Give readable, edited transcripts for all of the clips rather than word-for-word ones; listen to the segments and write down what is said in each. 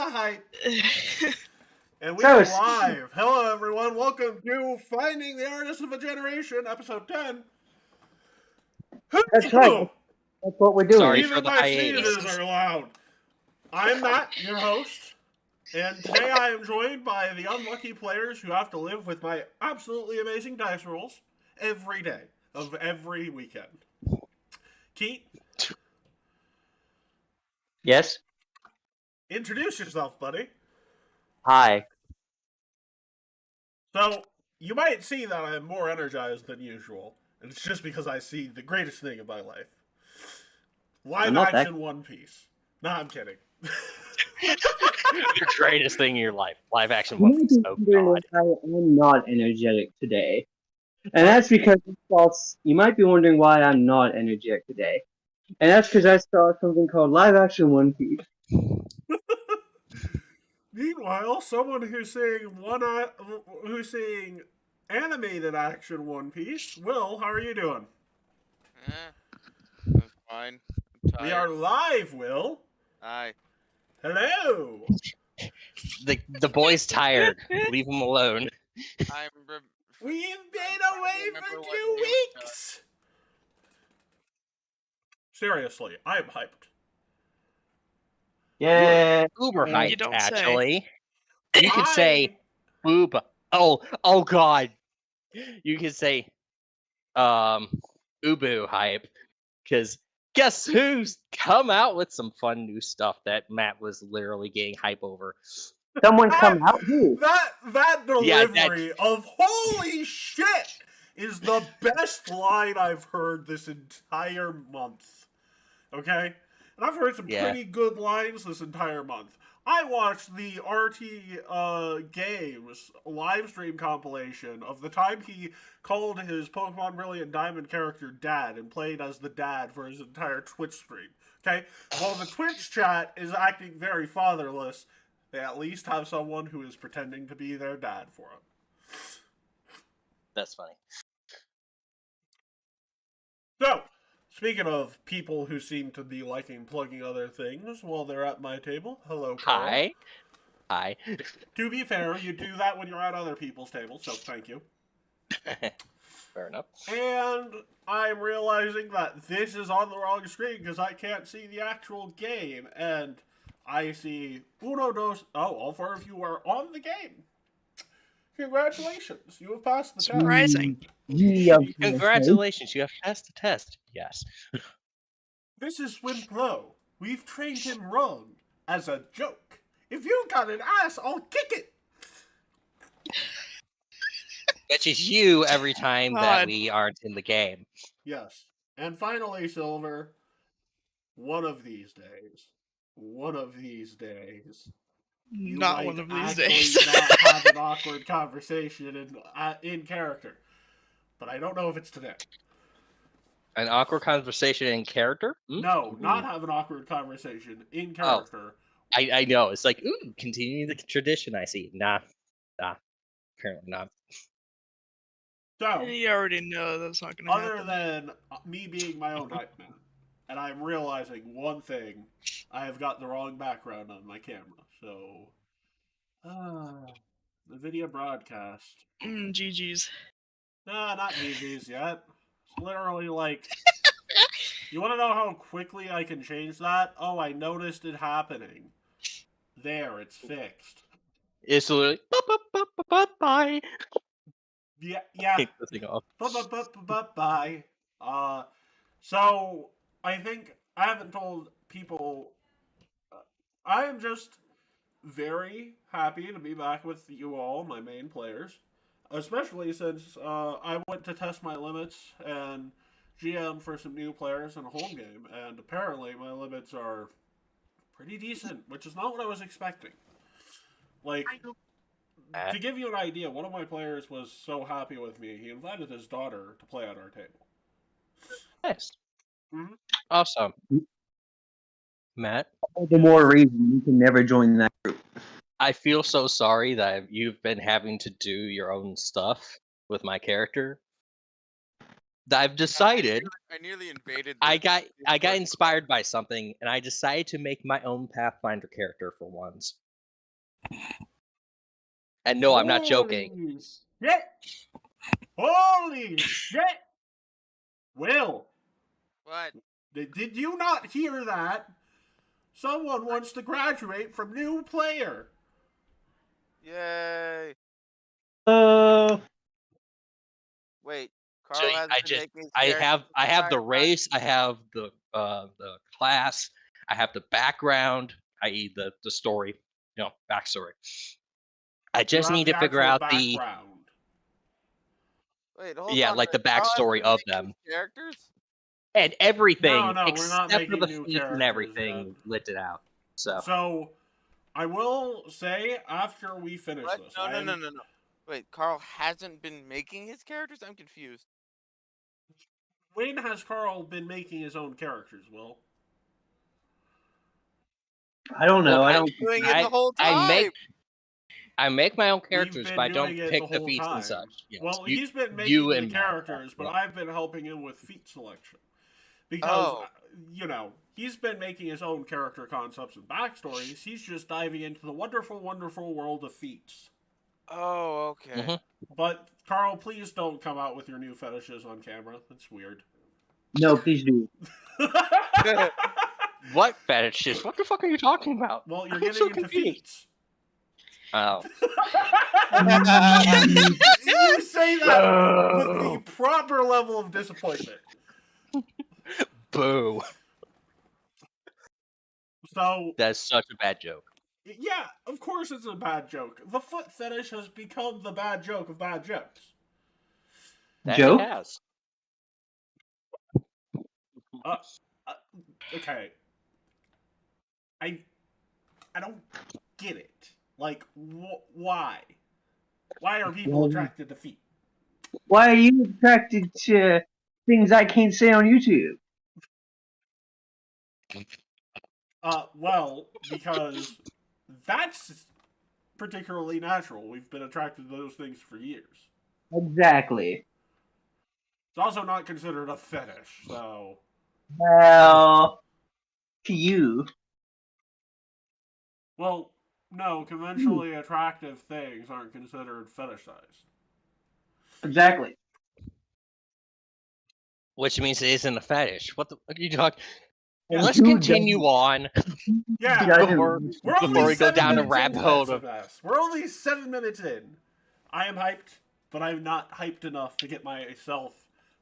the hype. And we So are it's- live. Hello, everyone. Welcome to Finding the Artist of a Generation, episode 10. That's right. That's what we're doing. Sorry Even for the my hiatus. sneezes are loud. I'm Matt, your host, and today I am joined by the unlucky players who have to live with my absolutely amazing dice rolls every day of every weekend. Keith, Yes. introduce yourself, buddy. Hi. So, you might see that I am more energized than usual, and it's just because I see the greatest thing in my life. Live not action One Piece. No, I'm kidding. The greatest thing in your life. Live action You One might Piece. be Oh wondering god. why I'm not energetic today. And that's because you might be wondering why I'm not energetic today. And that's because I saw something called Live Action One Piece. Meanwhile, someone who's seeing animated action One Piece. Will, how are you doing? I'm fine. I'm tired. We are live, Will. Hi. Hello. The boy's tired. Leave him alone. I'm. We've been away for Remember what 2 news weeks. Seriously, I'm hyped. Yeah. Uber You hyped, don't say. actually. You could say boob. Oh god. You could say Ubu hype. Because guess who's come out with some fun new stuff that Matt was literally getting hype over. Someone's come out. Who? That Yeah, delivery of holy shit is the best line I've heard this entire month. Okay? And I've heard some Yeah. pretty good lines this entire month. I watched the RT Games live stream compilation of the time he called his Pokemon Brilliant Diamond character Dad and played as the dad for his entire Twitch stream. Okay? While the Twitch chat is acting very fatherless, they at least have someone who is pretending to be their dad for them. That's funny. So, speaking of people who seem to be liking plugging other things while they're at my table, hello, Carl. Hi. Hi. To be fair, you do that when you're at other people's tables, so thank you. Fair enough. And I'm realizing that this is on the wrong screen because I can't see the actual game, and I see uno, dos. Oh, all 4 of you are on the game. Congratulations, you have passed the test. Surprising. Yeah. Congratulations, you have passed the test. Yes. This is Swinplo. We've trained him wrong as a joke. If you got an ass, I'll kick it. Which is you every time that God. we aren't in the game. Yes. And finally, Silver, one of these days, you Not might one of these actually days. not have an awkward conversation in character. But I don't know if it's today. An awkward conversation in character? No, not have an awkward conversation in character. I know. It's like, ooh, continuing the tradition I see. Nah. Apparently not. So, You already know that's not going to other happen. than me being my own hype man, and I'm realizing one thing, I have got the wrong background on my camera. So, the video broadcast. GG's. Nah, not GG's yet. It's literally like, you want to know how quickly I can change that? Oh, I noticed it happening. There, it's fixed. It's literally bye. Yeah. Kick the thing off. Bye. So I think I haven't told people. I am just very happy to be back with you all, my main players, especially since I went to test my limits and GM for some new players in a home game, and apparently my limits are pretty decent, which is not what I was expecting. Like, to give you an idea, one of my players was so happy with me, he invited his daughter to play at our table. Nice. Mhm. Awesome. Matt, All the more reason you can never join that group. I feel so sorry that you've been having to do your own stuff with my character. I've decided I nearly invaded. I got inspired by something, and I decided to make my own Pathfinder character for once. And no, I'm not joking. Holy shit! Holy shit! Will, What? did you not hear that? Someone wants to graduate from new player. Yay! Wait, So Carl hasn't I been just making his I character have the I have the entire time? race, I have the class, I have the background, i.e. the story, backstory. I You just have need the to figure actual out the background. Wait, hold on. like the Carl hasn't backstory been of making them his characters? and everything No, we're not except for making the new feet and characters everything listed out. So So, I will say after we finish What? this, No. Wait, Carl hasn't been making his characters? I'm confused. When has Carl been making his own characters, Will? I don't know. Look, I I've don't. been doing it the whole time. I make my own We've characters, been but I doing don't it pick the the whole feats time. and such. Yes, Well, you- he's been you making the and Matt, characters, but yeah. I've been helping him with feat selection. Because, Oh. He's been making his own character concepts and backstories. He's just diving into the wonderful, wonderful world of feats. Oh, okay. Mhm. But, Carl, please don't come out with your new fetishes on camera. That's weird. No, please do. What fetishes? What the fuck are you talking about? Well, you're I'm getting so into confused. feats. Oh. You say that with the proper level of disappointment. Boo. So, That's such a bad joke. yeah, of course it's a bad joke. The foot fetish has become the bad joke of bad jokes. That Joke? It has. Okay. I don't get it. Like, why? Why are people attracted to feet? Why are you attracted to things I can't say on YouTube? Well, because that's particularly natural. We've been attracted to those things for years. Exactly. It's also not considered a fetish, so... Well, to you. Well, no, conventionally attractive things aren't considered fetishized. Exactly. Which means it isn't a fetish. What are you talking? Yeah. Let's Who continue on Yeah, doesn't? before, we're only before we go 7 down the minutes rabbit into hole this, of. Sebas. We're only 7 minutes in. I am hyped, but I'm not hyped enough to get myself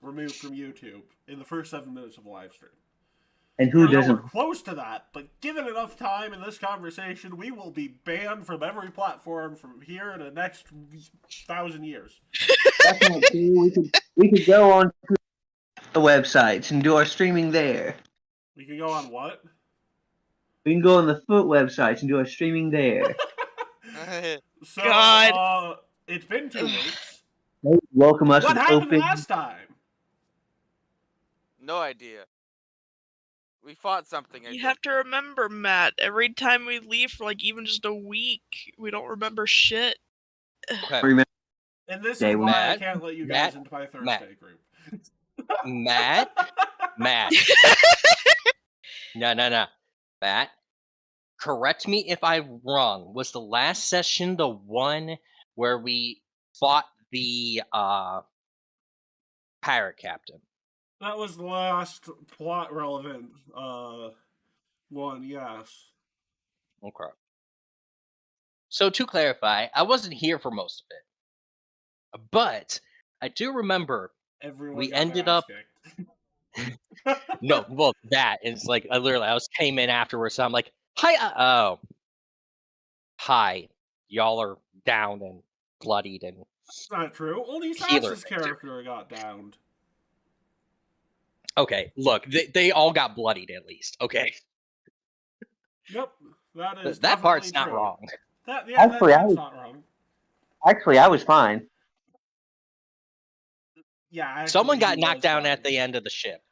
removed from YouTube in the first 7 minutes of a live stream. And who We're nowhere doesn't? close to that, but given enough time in this conversation, we will be banned from every platform from here to the next 1,000 years. That's not true. We could go on to the websites and do our streaming there. We can go on what? We can go on the foot websites and do our streaming there. So, God. It's been 2 weeks. They welcome us What with happened open. last time? No idea. We fought something. I You think. have to remember, Matt, every time we leave for like even just a week, we don't remember shit. Okay. Remember, And this Day is one. why I Matt, can't let you Matt, guys into my Thursday Matt. group. Matt. No. Matt, correct me if I'm wrong. Was the last session the one where we fought the pirate captain? That was the last plot relevant one, yes. Okay. So to clarify, I wasn't here for most of it, but I do remember Everyone we got their ended ass up. kicked. No, well, that is like I was came in afterwards. So I'm like, hi, hi, y'all are down and bloodied and That's not true. Only Healer Sash's victory. character got downed. okay. Look, they all got bloodied at least. Okay, Yep, that is that part's definitely not true. wrong. Actually, That's not wrong. Actually, I was fine. Yeah, actually, Someone got he knocked was down fine. at the end of the ship.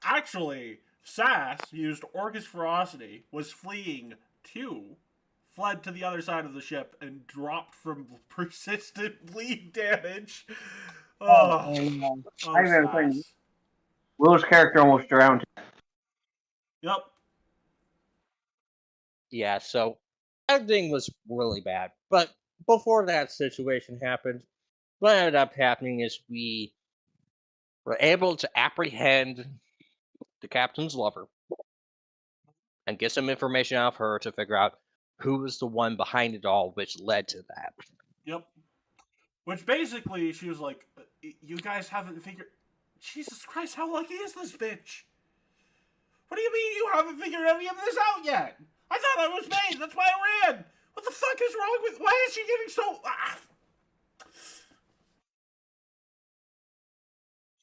Actually, Sass used Orcus Ferocity, was fleeing to, fled to the other side of the ship, and dropped from persistent bleed damage. Oh, I remember saying Sass. Will's character almost drowned. Yep. Yeah, so Everything was really bad. But before that situation happened, what ended up happening is we were able to apprehend the captain's lover and get some information out of her to figure out who was the one behind it all, which led to that. Yep. Which basically, she was like, you guys haven't figured... Jesus Christ, how lucky is this bitch? What do you mean you haven't figured any of this out yet? I thought I was made, that's why I ran! What the fuck is wrong with... Why is she getting so...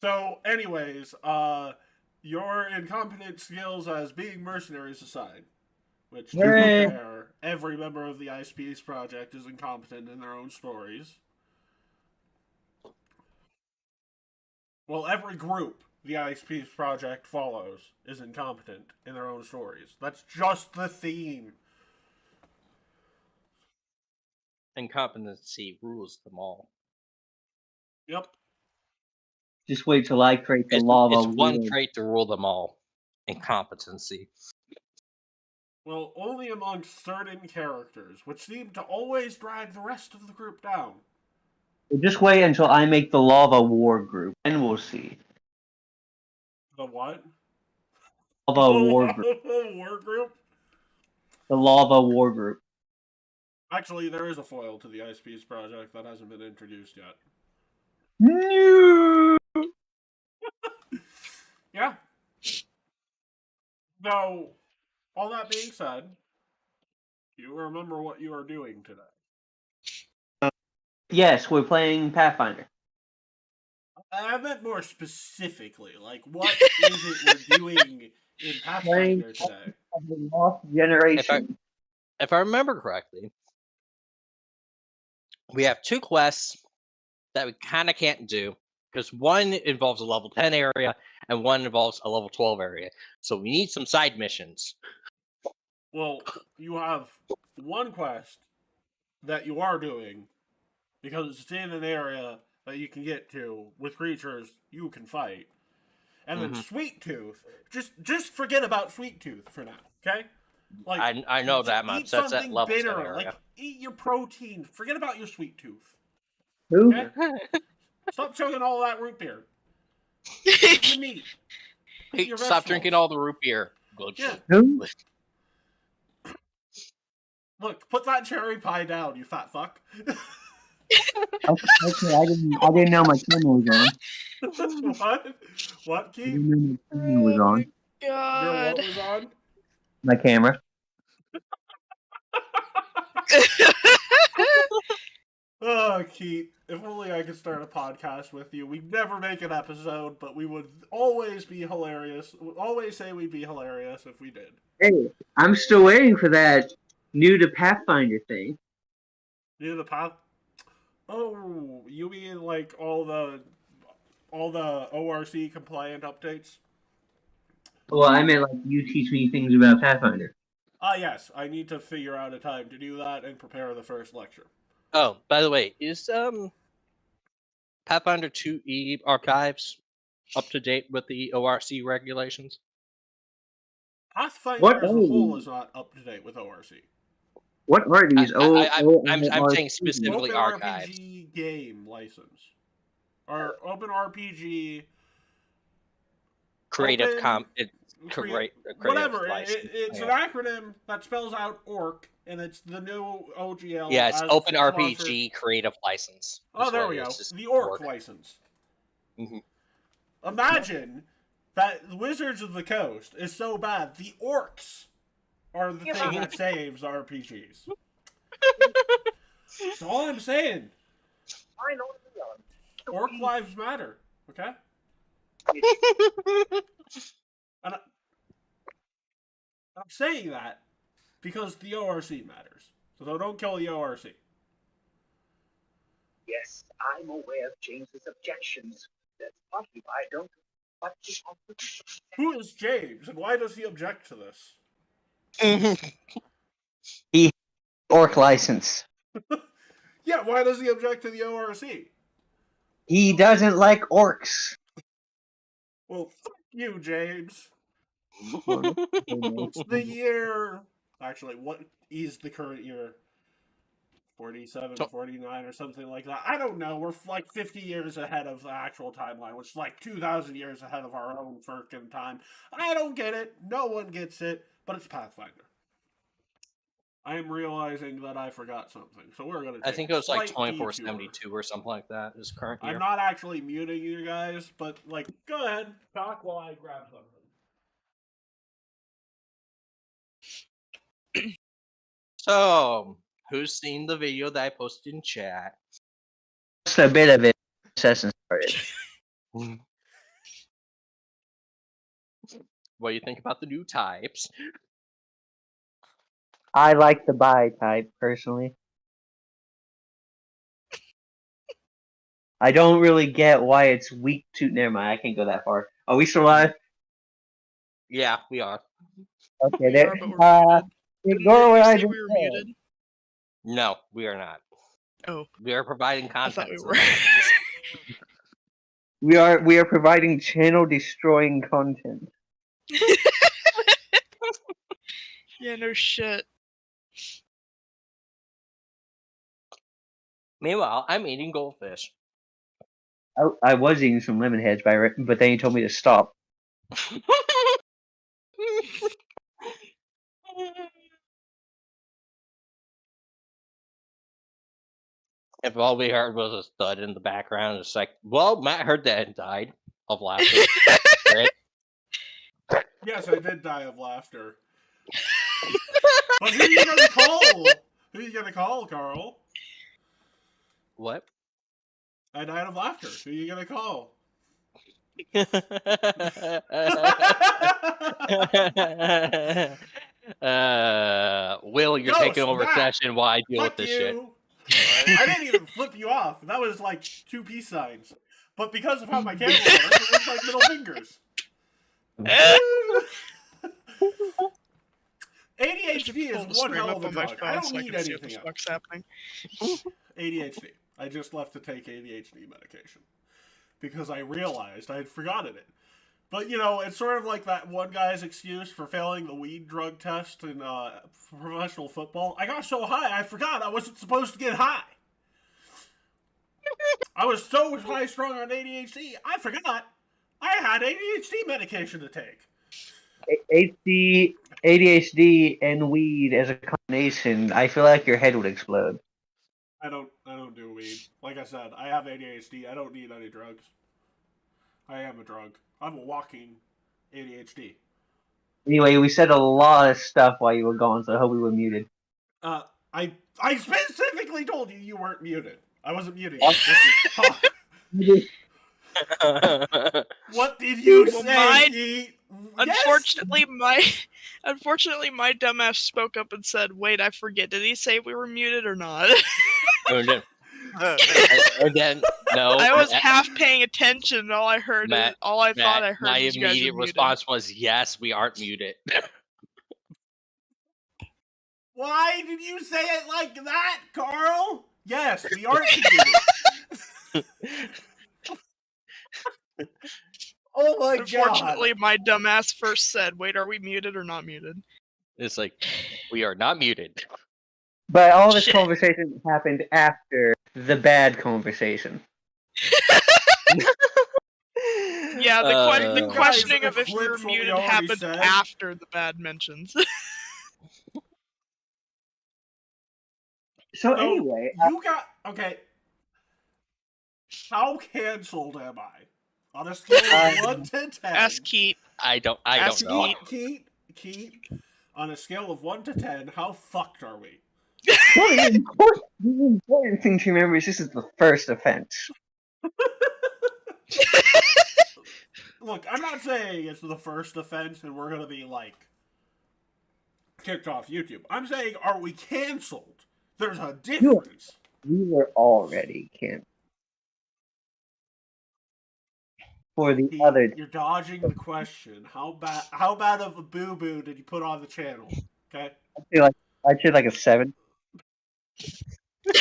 So, anyways, your incompetent skills as being mercenaries aside, which, to be Hooray. fair, every member of the Ice Peace Project is incompetent in their own stories. Well, every group the Ice Peace Project follows is incompetent in their own stories. That's just the theme. Incompetency rules them all. Yep. Just wait till I create the It's lava. one wheel. trait to rule them all. Incompetency. Well, only amongst certain characters, which seem to always drag the rest of the group down. Just wait until I make the lava war group, and we'll see. The what? Lava war group. War group? The lava war group. Actually, there is a foil to the Ice Peace Project that hasn't been introduced yet. No. Yeah. So, all that being said, do you remember what you are doing today? Yes, we're playing Pathfinder. I meant more specifically, like, what is it we're doing in Pathfinder today? Of the Lost Generation. If I remember correctly, we have 2 quests that we kind of can't do because one involves a level 10 area and one involves a level 12 area. So we need some side missions. Well, you have one quest that you are doing because it's in an area that you can get to with creatures you can fight. And then Sweet Tooth, just forget about Sweet Tooth for now, okay? Like I know that much. Eat That's at something level 10 bitter, area. like eat your protein. Forget about your Sweet Tooth. Who? Okay? Stop chugging all that root beer. Eat your meat. Eat your Stop drinking all the root beer. Good. Yeah. Who? Look, put that cherry pie down, you fat fuck. Okay, I didn't know my camera was on. What? What, I Keith? didn't know my camera was on. Your God. what was on? My camera. Oh, Keith, if only I could start a podcast with you. We'd never make an episode, but we would always be hilarious. We'd always say we'd be hilarious if we did. Hey, I'm still waiting for that new to Pathfinder thing. Near the path. Oh, you mean like all the ORC compliant updates? Well, I meant like you teach me things about Pathfinder. Yes. I need to figure out a time to do that and prepare the first lecture. Oh, by the way, is Pathfinder 2E archives up to date with the ORC regulations? Pathfinder What as a are whole these? is not up to date with ORC. What are these? I'm saying specifically Open archives. RPG game license. Or Open RPG... Creative Open- creative Whatever. license. It's an acronym that spells out ORC, and it's the new OGL. Yeah, it's as Open sponsored- RPG Creative License. Oh, is there what we it go. is. Just The ORC ORC. license. Mhm. Imagine that Wizards of the Coast is so bad, the orcs are the thing that saves RPGs. That's all I'm saying. Orc lives matter, okay? And I'm saying that because the ORC matters. So don't kill the ORC. Yes, I'm aware of James's objections. That's partly why I don't want to. Who is James, and why does he object to this? Orc license. Yeah, why does he object to the ORC? He doesn't like orcs. Well, fuck you, James. It's It's the year Actually, what is the current year? 47, So- 49, or something like that. I don't know. We're like 50 years ahead of the actual timeline, which is like 2,000 years ahead of our own freaking time. I don't get it. No one gets it, but it's Pathfinder. I am realizing that I forgot something, so we're going to I take think a it was like slight detour. 2472 or something like that. Is current year. I'm not actually muting you guys, but like, go ahead, talk while I grab something. So, who's seen the video that I posted in chat? Just a bit of it. Session started. What do you think about the new types? I like the bi type personally. I don't really get why it's weak to. Never mind, I can't go that far. Are we still live? Yeah, we are. Okay, We there. are, but we're muted. Ignore Didn't what you I say just we were said. muted? No, we are not. Oh, We are providing I thought content. we to the were. masses. We are providing channel destroying content. Yeah, no shit. Meanwhile, I'm eating goldfish. I was eating some lemon heads, but then you told me to stop. If all we heard was a thud in the background, it's like, well, Matt heard that and died of laughter. Right? Yes, I did die of laughter. But who are you gonna call? Who are you gonna call, Carl? What? I died of laughter. Who are you gonna call? Will, you're Ghost, taking over Matt, session while I deal with Fuck this shit. you! I didn't even flip you off. That was like 2 peace signs. But because of how my camera works, it looks like middle fingers. ADHD Pull is the one stream hell up of a on my drug. I phone don't so I need can see what anything the else. fuck's happening. ADHD. I just left to take ADHD medication because I realized I had forgotten it. But, you know, it's sort of like that one guy's excuse for failing the weed drug test in professional football. I got so high, I forgot I wasn't supposed to get high. I was so high strung on ADHD, I forgot I had ADHD medication to take. ADHD, and weed as a combination, I feel like your head would explode. I don't do weed. Like I said, I have ADHD. I don't need any drugs. I am a drug. I'm a walking ADHD. Anyway, we said a lot of stuff while you were gone, so I hope we were muted. I specifically told you weren't muted. I wasn't muted. What did you Well, say? Yes? Unfortunately, my dumbass spoke up and said, "Wait, I forget. Did he say we were muted or not?" And then, no. I was half paying attention, and all I heard, Matt, all I thought I heard my was you guys immediate were muted. response was, yes, we aren't muted. Why did you say it like that, Carl? Yes, we aren't muted. Oh my god. Unfortunately, my dumbass first said, "Wait, are we muted or not muted?" It's like, we are not muted. But all this Shit. conversation happened after the bad conversation. Yeah, the You guys questioning of if you were eclipsed what we muted already happened said. after the bad mentions. So So, anyway, you got okay. How canceled am I? On a scale of 1 to 10. Ask Keat. I don't Ask know. Keat, on a scale of 1 to 10, how fucked are we? well, the important thing to remember is this is the first offense. Look, I'm not saying it's the first offense and we're gonna be like kicked off YouTube. I'm saying, are we canceled? There's a difference. We were already canceled. For the Keat, other, you're dodging the question. How bad of a boo boo did you put on the channel? Okay, I'd say like a 7. you're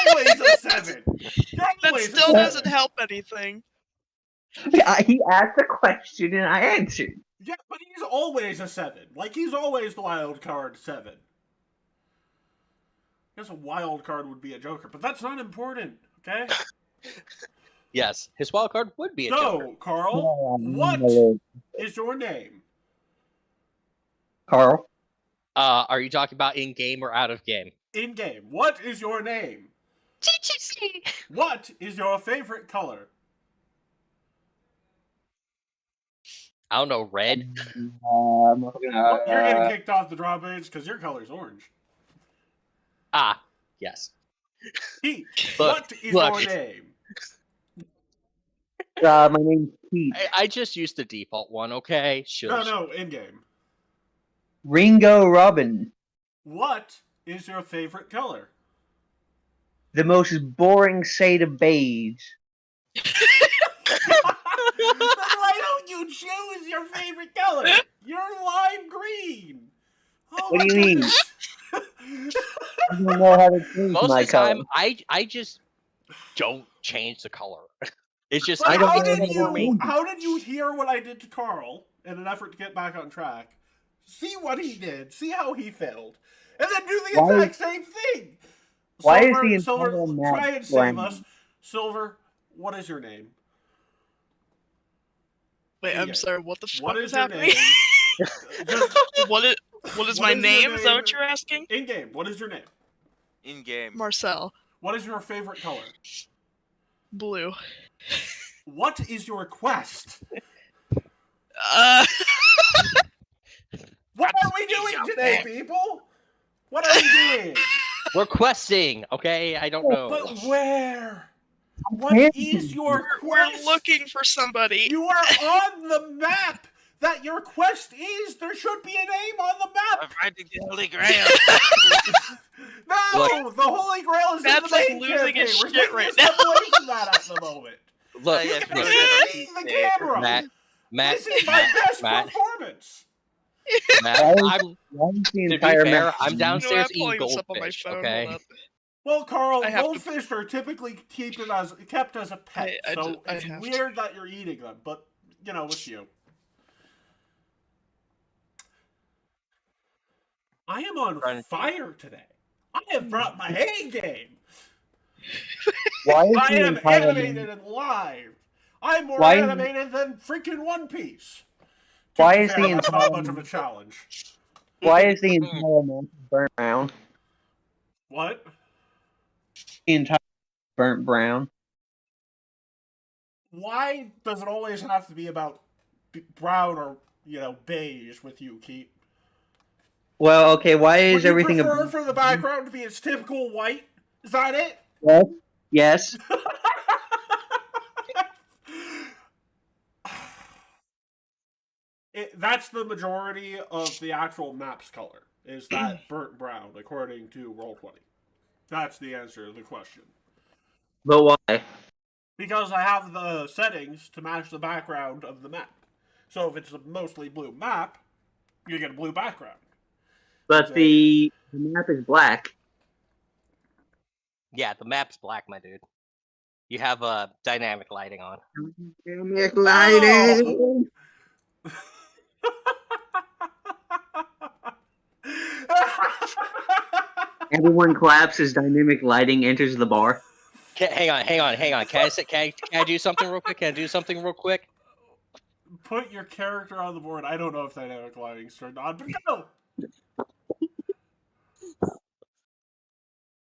always a 7. You're That always still a 7. doesn't help anything. He asked a question and I answered. Yeah, but he's always a 7. Like, he's always the wild card 7. I guess a wild card would be a Joker, but that's not important, okay? Yes, his wild card would be a Joker. So, Carl, what is your name? Carl. Are you talking about in game or out of game? In game, what is your name? What is your favorite color? I don't know, red. You're getting kicked off the drawbridge because your color's orange. Ah, yes. Pete, Look, what is look. your name? My name's Pete. I just used the default one, okay? Sure. No, in game. Ringo Robin. What is your favorite color? The most boring shade of beige. Then why don't you choose your favorite color? You're lime green. Oh, What my do you mean? goodness. I don't know how to change Most my of the time, color. I just don't change the color. It's just But I don't how know did how to you change it. how did you hear what I did to Carl in an effort to get back on track? See what he did. See how he failed, and then do the Why- exact same thing. Why is Silver, the Silver, entire map try and save blank? us. Silver, what is your name? Wait, I'm Yeah. sorry. What the What fuck is is your happening? name? Just what is What my is your name? Is that name? what you're asking? in game. What is your name? In game. Marcel. What is your favorite color? Blue. What is your quest? What are we doing today, people? What are we doing? we're questing, okay? I don't know. But where? What can't is be. your We're quest? looking for somebody. You are on the map that your quest is. There should be a name on the I'm map. finding the Holy Grail. No, the Holy Grail is That's in the like main losing campaign. his We're shit taking right a step away from that at the moment. Look, Yeah, You can look, see the camera. Matt, This is my best Matt, performance. Matt, I'm, Why is the to be entire fair, map I'm You know, I'm downstairs pulling eating this up on my goldfish, phone. okay? Hold up. Well, Carl, I have to- goldfish are typically kept as a pet, I so do- I it's have to. weird that you're eating them. But you know, it's you. I am on Trying to- fire today. I have brought my A game. Why is I the am entire animated and live. I'm more Why- animated than freaking One Piece. To Why be is fair, the that's entire- not much of a challenge? Why is the entire map burnt brown? What? The entire burnt brown. Why does it always have to be about brown or beige with you, Keith? Well, okay. Why is Would you everything prefer for the background to be its typical white? Is that it? Yes. Yes. That's the majority of the actual map's color, is that burnt brown, according to Roll20. That's the answer to the question. But why? Because I have the settings to match the background of the map. So if it's a mostly blue map, you get a blue background. But the map is black. Yeah, the map's black, my dude. You have dynamic lighting on. Dynamic lighting. Everyone claps as dynamic lighting enters the bar. Hang on. Can I do something real quick? Put your character on the board. I don't know if dynamic lighting's turned on, but go!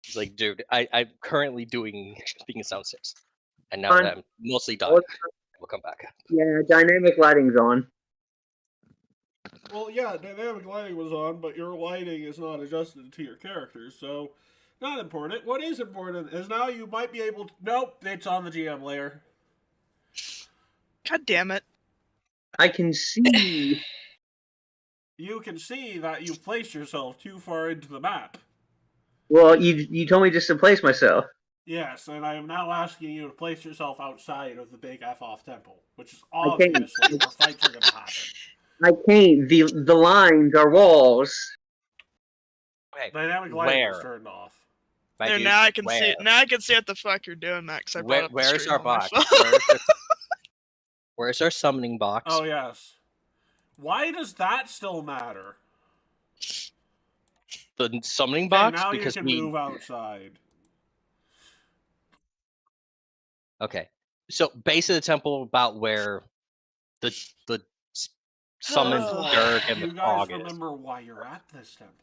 It's like, dude, I'm currently doing Sound 6. And now Fine. that I'm mostly done, we'll come back. Yeah, dynamic lighting's on. Well, yeah, dynamic lighting was on, but your lighting is not adjusted to your characters, so not important. What is important is now you might be able to... Nope, it's on the GM layer. God damn it. I can see. You can see that you've placed yourself too far into the map. Well, you told me just to place myself. Yes, and I am now asking you to place yourself outside of the big F-off temple, which is Okay. obviously where fights are going to happen. I can't. The lines are walls. Okay, Dynamic lighting is Where? turned off. my There, dude, now I can where? see. Now I can see what the fuck you're doing, Max. I brought up the Where's stream our on my box? phone. Where's our summoning box? Oh, yes. Why does that still matter? The summoning Okay, box now because you can we move outside. okay. So base of the temple about where the summoned First of all, Dirk and do the you guys fog is. remember why you're at this temple?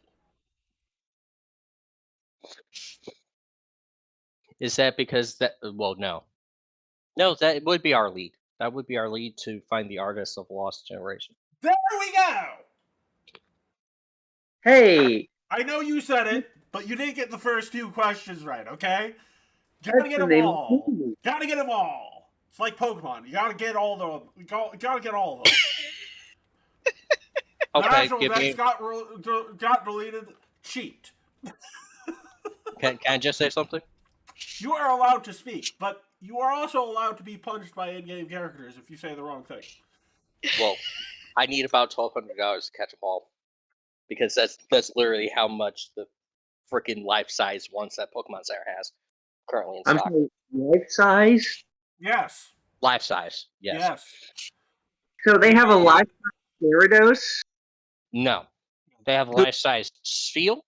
Is that because that? Well, no, that would be our lead. That would be our lead to find the artist of Lost Generation. There we go! Hey, I know you said it, but you didn't get the first two questions right, okay? You gotta that's get the them name of all. the movie. Gotta get them all. It's like Pokemon. You gotta get all the. You gotta get all of them. The Okay, actual give me. that's got deleted. Cheat. Can I just say something? You are allowed to speak, but you are also allowed to be punched by in-game characters if you say the wrong thing. Well, I need about $1,200 to catch them all, because that's literally how much the freaking life-size ones that Pokemon Center has currently in I'm stock. saying life size. Yes. Life size, yes. Yes. So they have a life size Gyarados. No, they have life size Spheal,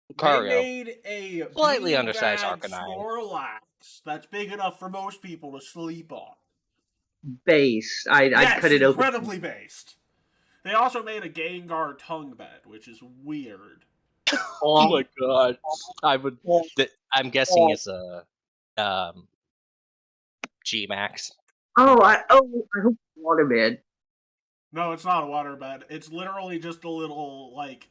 They Lucario. made a Slightly big undersized bad Arcanine. Snorlax that's big enough for most people to sleep on. Base. I'd Yes, cut it open. incredibly based. They also made a Gengar tongue bed, which is weird. Oh my god! I'm guessing it's a G Max. I hope it's waterbed. No, it's not a water bed. It's literally just a little like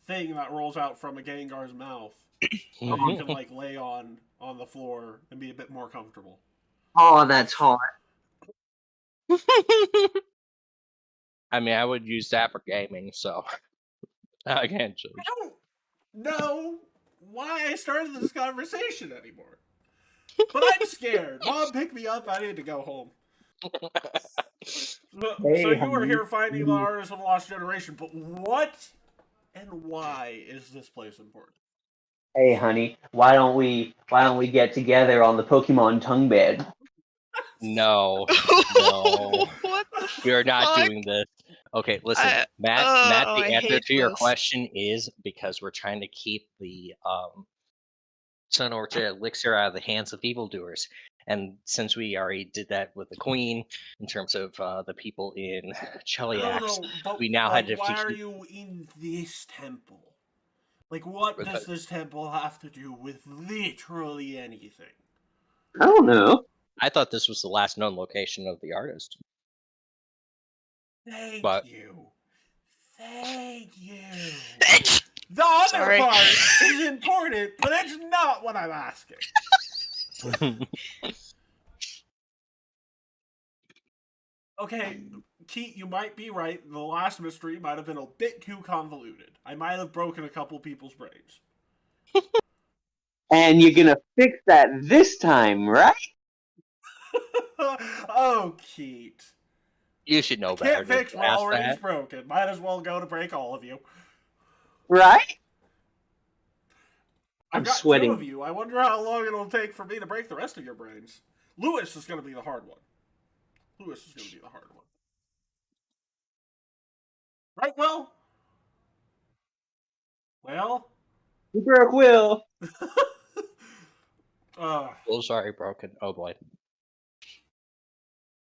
thing that rolls out from a Gengar's mouth that you can like lay on the floor and be a bit more comfortable. Oh, that's hot. I mean, I would use that for gaming, so I can't judge. I don't know why I started this conversation anymore. But I'm scared. Mom picked me up. I need to go home. So you were here finding the artist of Lost Generation, but what and why is this place important? Hey, honey, why don't we get together on the Pokemon tongue bed? No. What the We are not fuck? doing this. Okay, listen, Matt. I The answer hate to your this. question is because we're trying to keep the Sun Orchid elixir out of the hands of evildoers. And since we already did that with the Queen, in terms of the people in Cheliax, but we now like, had to why keep- are you in this temple? Like, what does this temple have to do with literally anything? I don't know. I thought this was the last known location of the artist. Thank But- you. Thank you. The other Sorry. part is important, but it's not what I'm asking. Okay, Keith, you might be right. The last mystery might have been a bit too convoluted. I might have broken a couple people's brains. And you're gonna fix that this time, right? Oh, Keith. You should know better. Can't fix than what to ask already is that. broken. Might as well go to break all of you. Right? I've I'm got sweating. two of you. I wonder how long it'll take for me to break the rest of your brains. Lewis is going to be the hard one. Lewis is going to be the hard one. Right, Will? Well? You broke Will. Oh, sorry, broken. Oh boy.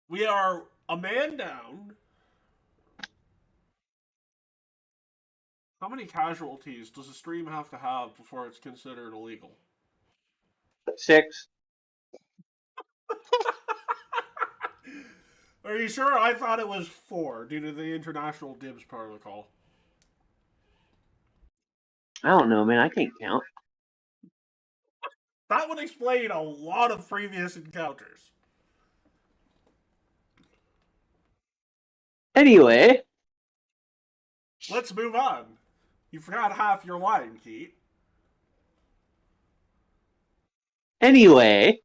We are a man down. How many casualties does a stream have to have before it's considered illegal? 6. Are you sure? I thought it was 4 due to the international dibs protocol. I don't know, man. I can't count. That would explain a lot of previous encounters. Anyway, Let's move on. You forgot half your line, Keith. anyway,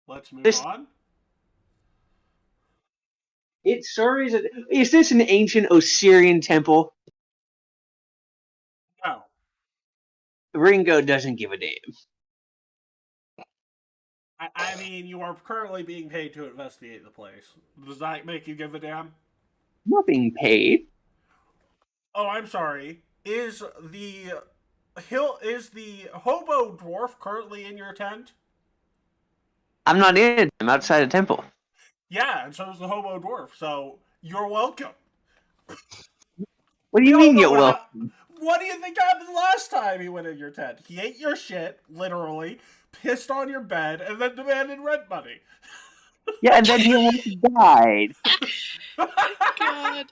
Let's move This- on. it's sorry. Is this an ancient Osirian temple? No. Ringo doesn't give a damn. I mean, you are currently being paid to investigate the place. Does that make you give a damn? I'm not being paid. Oh, I'm sorry. Is the hobo dwarf currently in your tent? I'm not in it. I'm outside the temple. Yeah, and so is the hobo dwarf. So you're welcome. What do you We all mean know you're what welcome? What do you think happened last time he went in your tent? He ate your shit, literally, pissed on your bed, and then demanded rent money. Yeah, and then he almost died. God.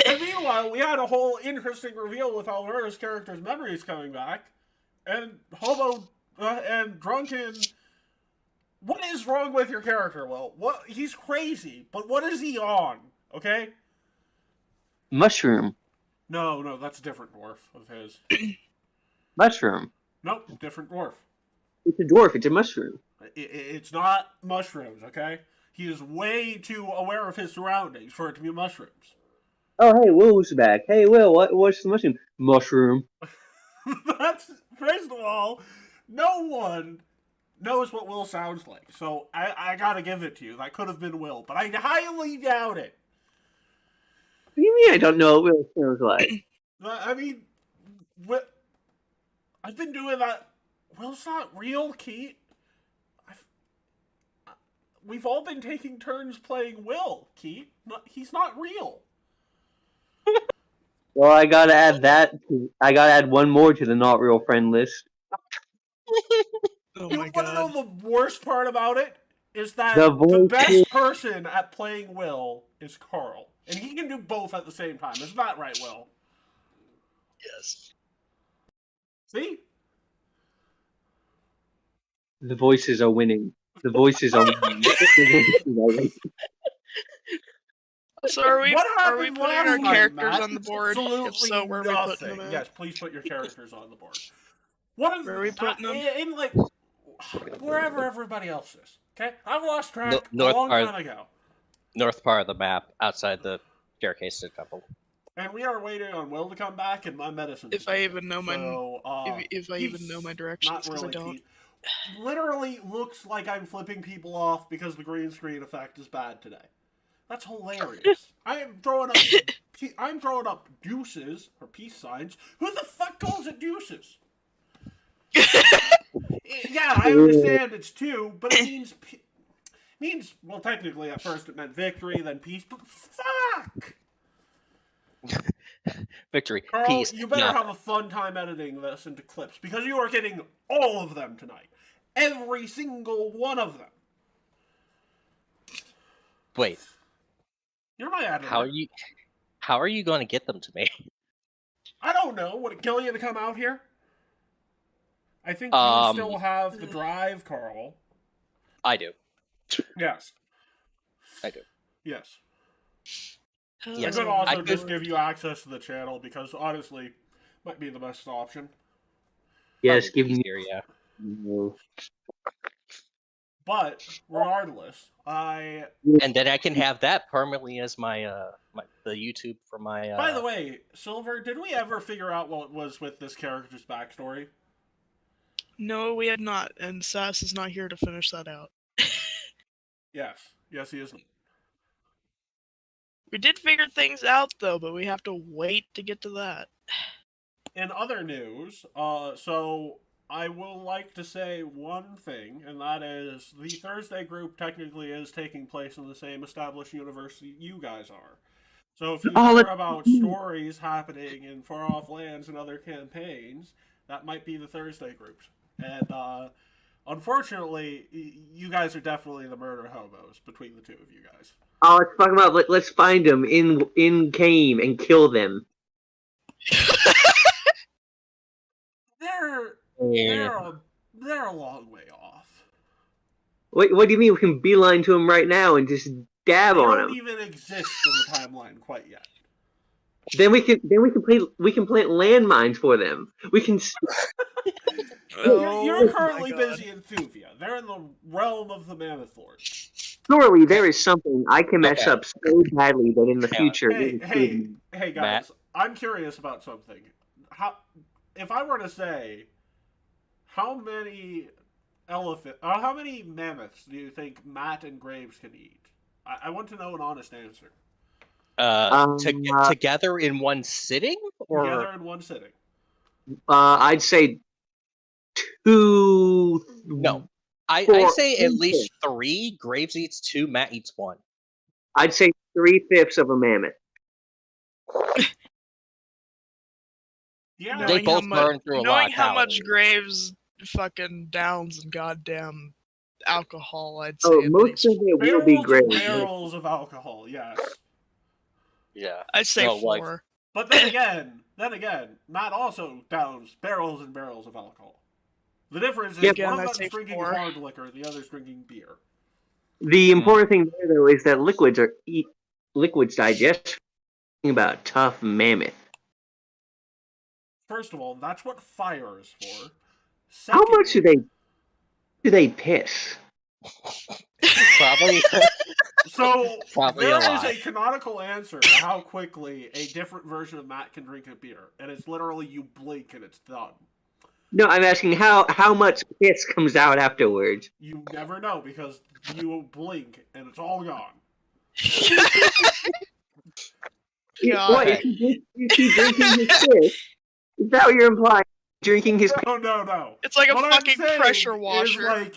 And meanwhile, we had a whole interesting reveal with Alvara's character's memories coming back, and Hobo and Drunken. What is wrong with your character, Will? What he's crazy, but what is he on? Okay. Mushroom. No, that's a different dwarf of his. Mushroom. Nope, different dwarf. It's a dwarf. It's a mushroom. It's not mushrooms, okay? He is way too aware of his surroundings for it to be mushrooms. Oh, hey, Will's back. Hey, Will, what's the mushroom? Mushroom. That's, first of all, no one knows what Will sounds like, so I gotta give it to you. That could have been Will, but I highly doubt it. What do you mean I don't know what Will sounds like? I mean, I've been doing that. Will's not real, Keith. We've all been taking turns playing Will, Keith. He's not real. Well, I gotta add one more to the not real friend list. Oh You my want to know god. the worst part about it? Is that The the voice best is- person at playing Will is Carl. And he can do both at the same time. Isn't that right, Will? Yes. See? The voices are winning. The voices are winning. So are we What putting happened our last night, characters Matt? on the board? Absolutely If so, where are we putting nothing. them at? Yes, please put your characters on the board. What is Where are we putting them? in like wherever everybody else is. Okay, I've lost track North a long part- time ago, North part of the map, outside the staircase to the temple. and we are waiting on Will to come back and my medicine. If I even know my so, if I even know my directions, not because really. I don't. Pete. Literally looks like I'm flipping people off because the green screen effect is bad today. That's hilarious. I am throwing up. I'm throwing up deuces or peace signs. Who the fuck calls it deuces? Yeah, I understand it's two, but it means well, technically at first it meant victory, then peace. But fuck, Victory, Carl, peace. you better yeah. have a fun time editing this into clips because you are getting all of them tonight, every single one of them. Wait, You're my editor. how are you going to get them to me? I don't know. Would it kill you to come out here? I think you still have the drive, Carl. I do. Yes. I do. Yes. Yes, I could also I could- just give you access to the channel because honestly, might be the best option. Yes, Probably give me. easier, yeah. No. But regardless, And then I can have that permanently as my the YouTube for my. By the way, Silver, did we ever figure out what was with this character's backstory? No, we had not, and Sass is not here to finish that out. Yes. Yes, he isn't. We did figure things out though, but we have to wait to get to that. In other news, so I will like to say one thing, and that is the Thursday group technically is taking place in the same established universe you guys are. So if you Oh, hear that's about cool. stories happening in far off lands and other campaigns, that might be the Thursday groups. And unfortunately, you guys are definitely the murder hobos between the two of you guys. Oh, let's talk about. Let's find them in game and kill them. They're a long way off. What do you mean we can beeline to them right now and just dab They on don't them? even exist in the timeline quite yet. Then we can plant landmines for them. We can. Oh You're my currently God. busy in Thuvia. They're in the realm of the Mammoth Lords. Surely there is something I can mess Okay. up so badly that in the Hang on. future. Hey, guys! Matt? I'm curious about something. If I were to say, how many elephant? How many mammoths do you think Matt and Graves can eat? I want to know an honest answer. Together in one sitting, or Together in one sitting. I'd say 2. no? I Four. say at least 3. Graves eats 2. Matt eats 1. I'd say 3/5 of a mammoth. Yeah, They both burn through a lot knowing of how much calories. Graves fucking downs in goddamn alcohol, I'd say Oh, at most least of it will be barrels and Graves. barrels of alcohol. Yes, Yeah. I'd say No, like- 4. but then again, Matt also downs barrels and barrels of alcohol. The difference is Yeah, again, one I'd of say them's drinking 4. hard liquor, the other's drinking beer. The important thing there, though, is that liquids digest. About tough mammoth. First of all, that's what fire is for. How much Secondly, do they piss? Probably. So Probably there a is lot. a canonical answer to how quickly a different version of Matt can drink a beer, and it's literally you blink and it's done. No, I'm asking how much piss comes out afterwards. You never know because you blink and it's all gone. God. What, is he drinking his piss? Is that what you're implying? Drinking his No. It's like a What I'm fucking saying pressure is, washer. like,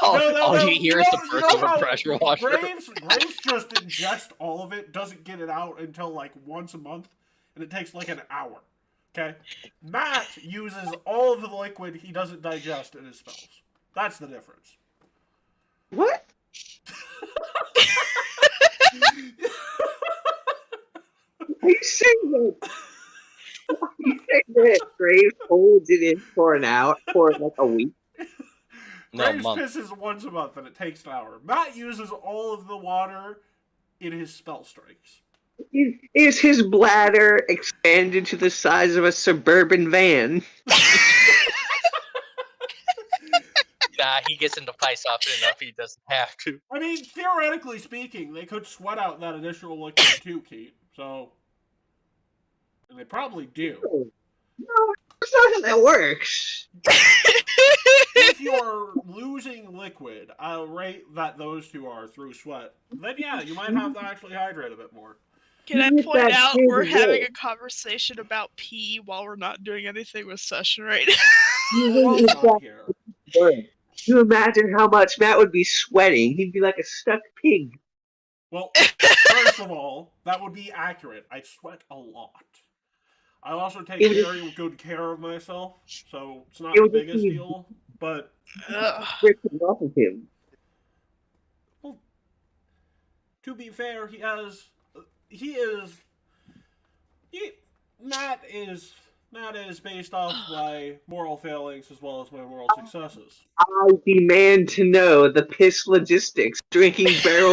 all no, you hear is the you burst know of a how pressure washer. Graves just ingest all of it, doesn't get it out until like once a month, and it takes like an hour. Okay? Matt uses all of the liquid he doesn't digest in his spells. That's the difference. What? Are you saying that? You saying that Graves holds it in for an hour, for like a week? No, Graves month. pisses once a month and it takes an hour. Matt uses all of the water in his spell strikes. Is his bladder expanded to the size of a suburban van? Nah, he gets into pice often enough. He doesn't have to. I mean, theoretically speaking, they could sweat out that additional liquid too, Keith. So, and they probably do. No, that's not how that works. If you're losing liquid, I'll rate that those two are through sweat. Then yeah, you might have to actually hydrate a bit more. Can I Even if point that out is we're having good. a conversation about pee while we're not doing anything with session right now? Even Well, if not that here. were. Can you imagine how much Matt would be sweating? He'd be like a stuck pig. Well, first of all, that would be accurate. I sweat a lot. I also take It would- very good care of myself, so it's not It the would just biggest be- deal. But Ugh. Ripping off of him. to be fair, Matt is based off my moral failings as well as my moral successes. I demand to know the piss logistics. Drinking barrel.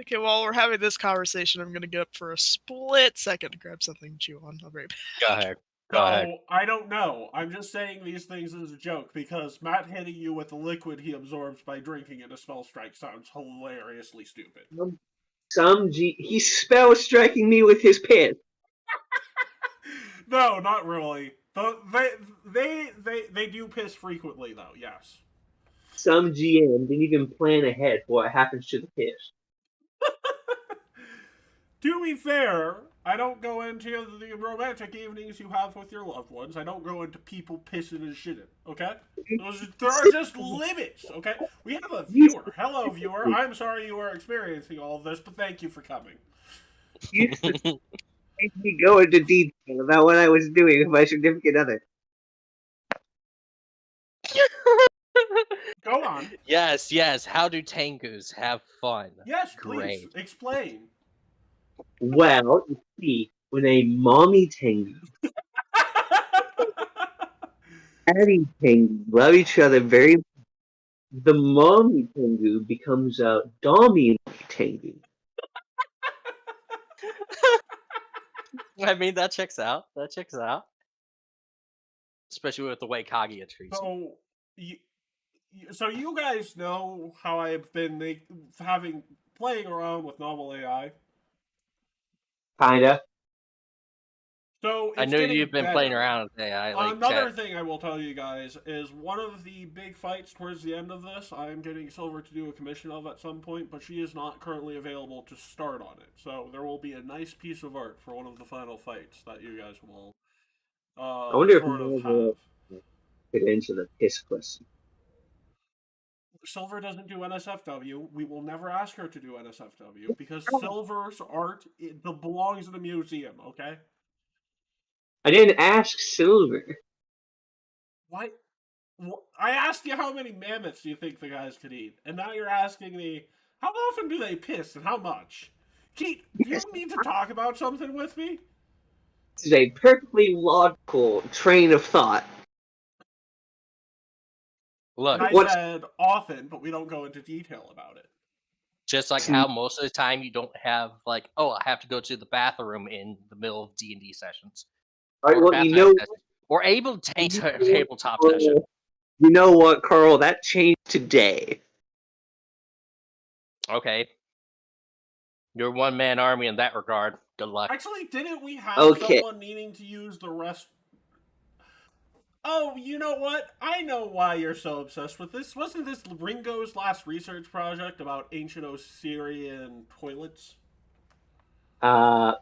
Okay, while we're having this conversation, I'm gonna get up for a split second to grab something to chew on. I'll be right back. Go ahead. Go ahead. So, I don't know. I'm just saying these things as a joke because Matt hitting you with the liquid he absorbs by drinking in a spell strike sounds hilariously stupid. He's spell striking me with his piss. No, not really. They do piss frequently though. Yes. Some GM didn't even plan ahead for what happens to the piss. To be fair, I don't go into the romantic evenings you have with your loved ones. I don't go into people pissing and shitting. Okay, there are just limits. Okay, we have a viewer. Hello, viewer. I'm sorry you are experiencing all of this, but thank you for coming. You made me go into detail about what I was doing with my significant other. Go on. Yes. How do Tengus have fun? Yes, please Great. explain. Well, you see, when a mommy Tengu and Tengu love each other very much, the mommy Tengu becomes a dommy Tengu. I mean, that checks out. Especially with the way Kaguya treats him. So you guys know how I've been playing around with novel AI. Kinda. So I it's know getting you've been playing better. around with AI. Like Another chat. thing I will tell you guys is one of the big fights towards the end of this, I am getting Silver to do a commission of at some point, but she is not currently available to start on it. So there will be a nice piece of art for one of the final fights that you guys will I wonder if sort of Marvel have. could answer the piss question. Silver doesn't do NSFW. We will never ask her to do NSFW because Silver's art belongs in a museum, okay? I didn't ask Silver. What? I asked you how many mammoths do you think the guys could eat, and now you're asking me how often do they piss and how much? Keith, do you need to talk about something with me? This is a perfectly logical train of thought. Look, And I What's- said often, but we don't go into detail about it. just like how most of the time you don't have like, oh, I have to go to the bathroom in the middle of D&D sessions. All right, Or well, you Pathfinder know, sessions, or able to take a tabletop session. you know what, Carl? That changed today. Okay. You're a one-man army in that regard. Good luck. Actually, didn't we have Okay. someone needing to use the rest? Oh, you know what? I know why you're so obsessed with this. Wasn't this Ringo's last research project about ancient Osirian toilets? I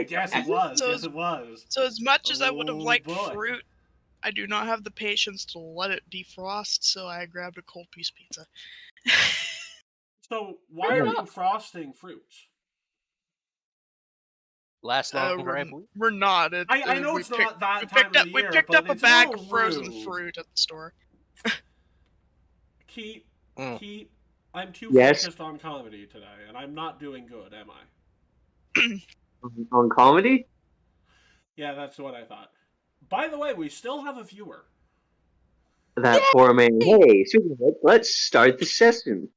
Yes, it was. So Yes, it was. So as much as I would have Oh, liked boy. fruit, I do not have the patience to let it defrost, so I grabbed a cold piece pizza. So, why are you frosting fruits? Last longer, I believe. We're not. I know we it's picked- not that we time picked of up, the we year, picked but up a it's bag little of frozen rude. fruit at the store. Keith, I'm too Yes? focused on comedy today, and I'm not doing good, am I? On comedy? Yeah, that's what I thought. By the way, we still have a viewer. That poor man. Hey, let's start the session.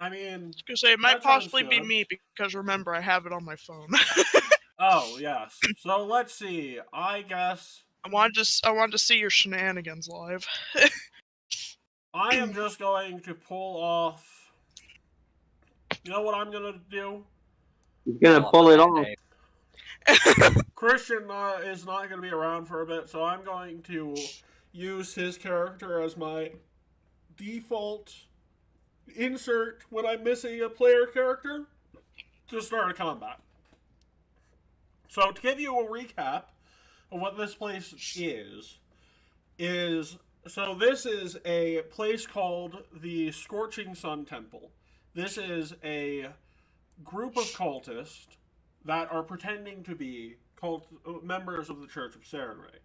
I mean, I was gonna say it might That sounds possibly be good. me because remember I have it on my phone. oh yes. So let's see. I guess I wanted to see your shenanigans live. I am just going to pull off. You know what I'm gonna do? He's gonna pull it off. Christian is not going to be around for a bit, so I'm going to use his character as my default insert when I'm missing a player character to start a combat. So to give you a recap of what this place is so this is a place called the Scorching Sun Temple. This is a group of cultists that are pretending to be members of the Church of Sarenrae.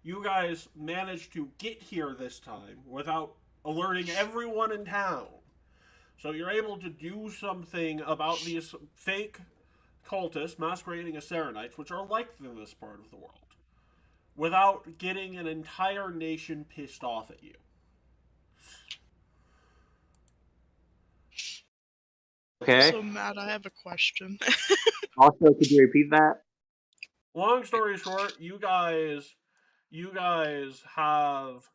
You guys managed to get here this time without alerting everyone in town. So you're able to do something about these fake cultists masquerading as Serenites, which are liked in this part of the world, without getting an entire nation pissed off at you. Okay. So Matt, I have a question. Also, could you repeat that? Long story short, you guys have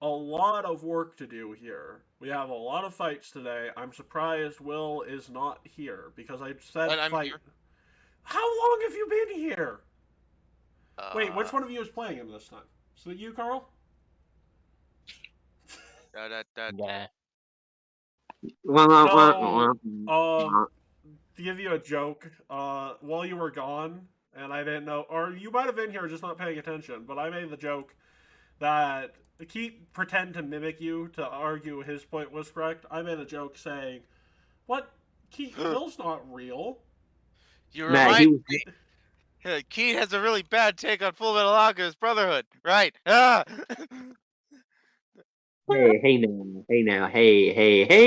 a lot of work to do here. We have a lot of fights today. I'm surprised Will is not here because I said But I'm fight. here. How long have you been here? Wait, which Uh, one of you is playing him this time? Is it you, Carl? Yeah. To give you a joke, while you were gone, and I didn't know, or you might have been here just not paying attention, but I made the joke that Keith pretend to mimic you to argue his point was correct. I made a joke saying, "What? Keith, Will's not real." You Matt, remind me. Keith has a really bad take on Full Metal Alchemist Brotherhood, right? Ah! hey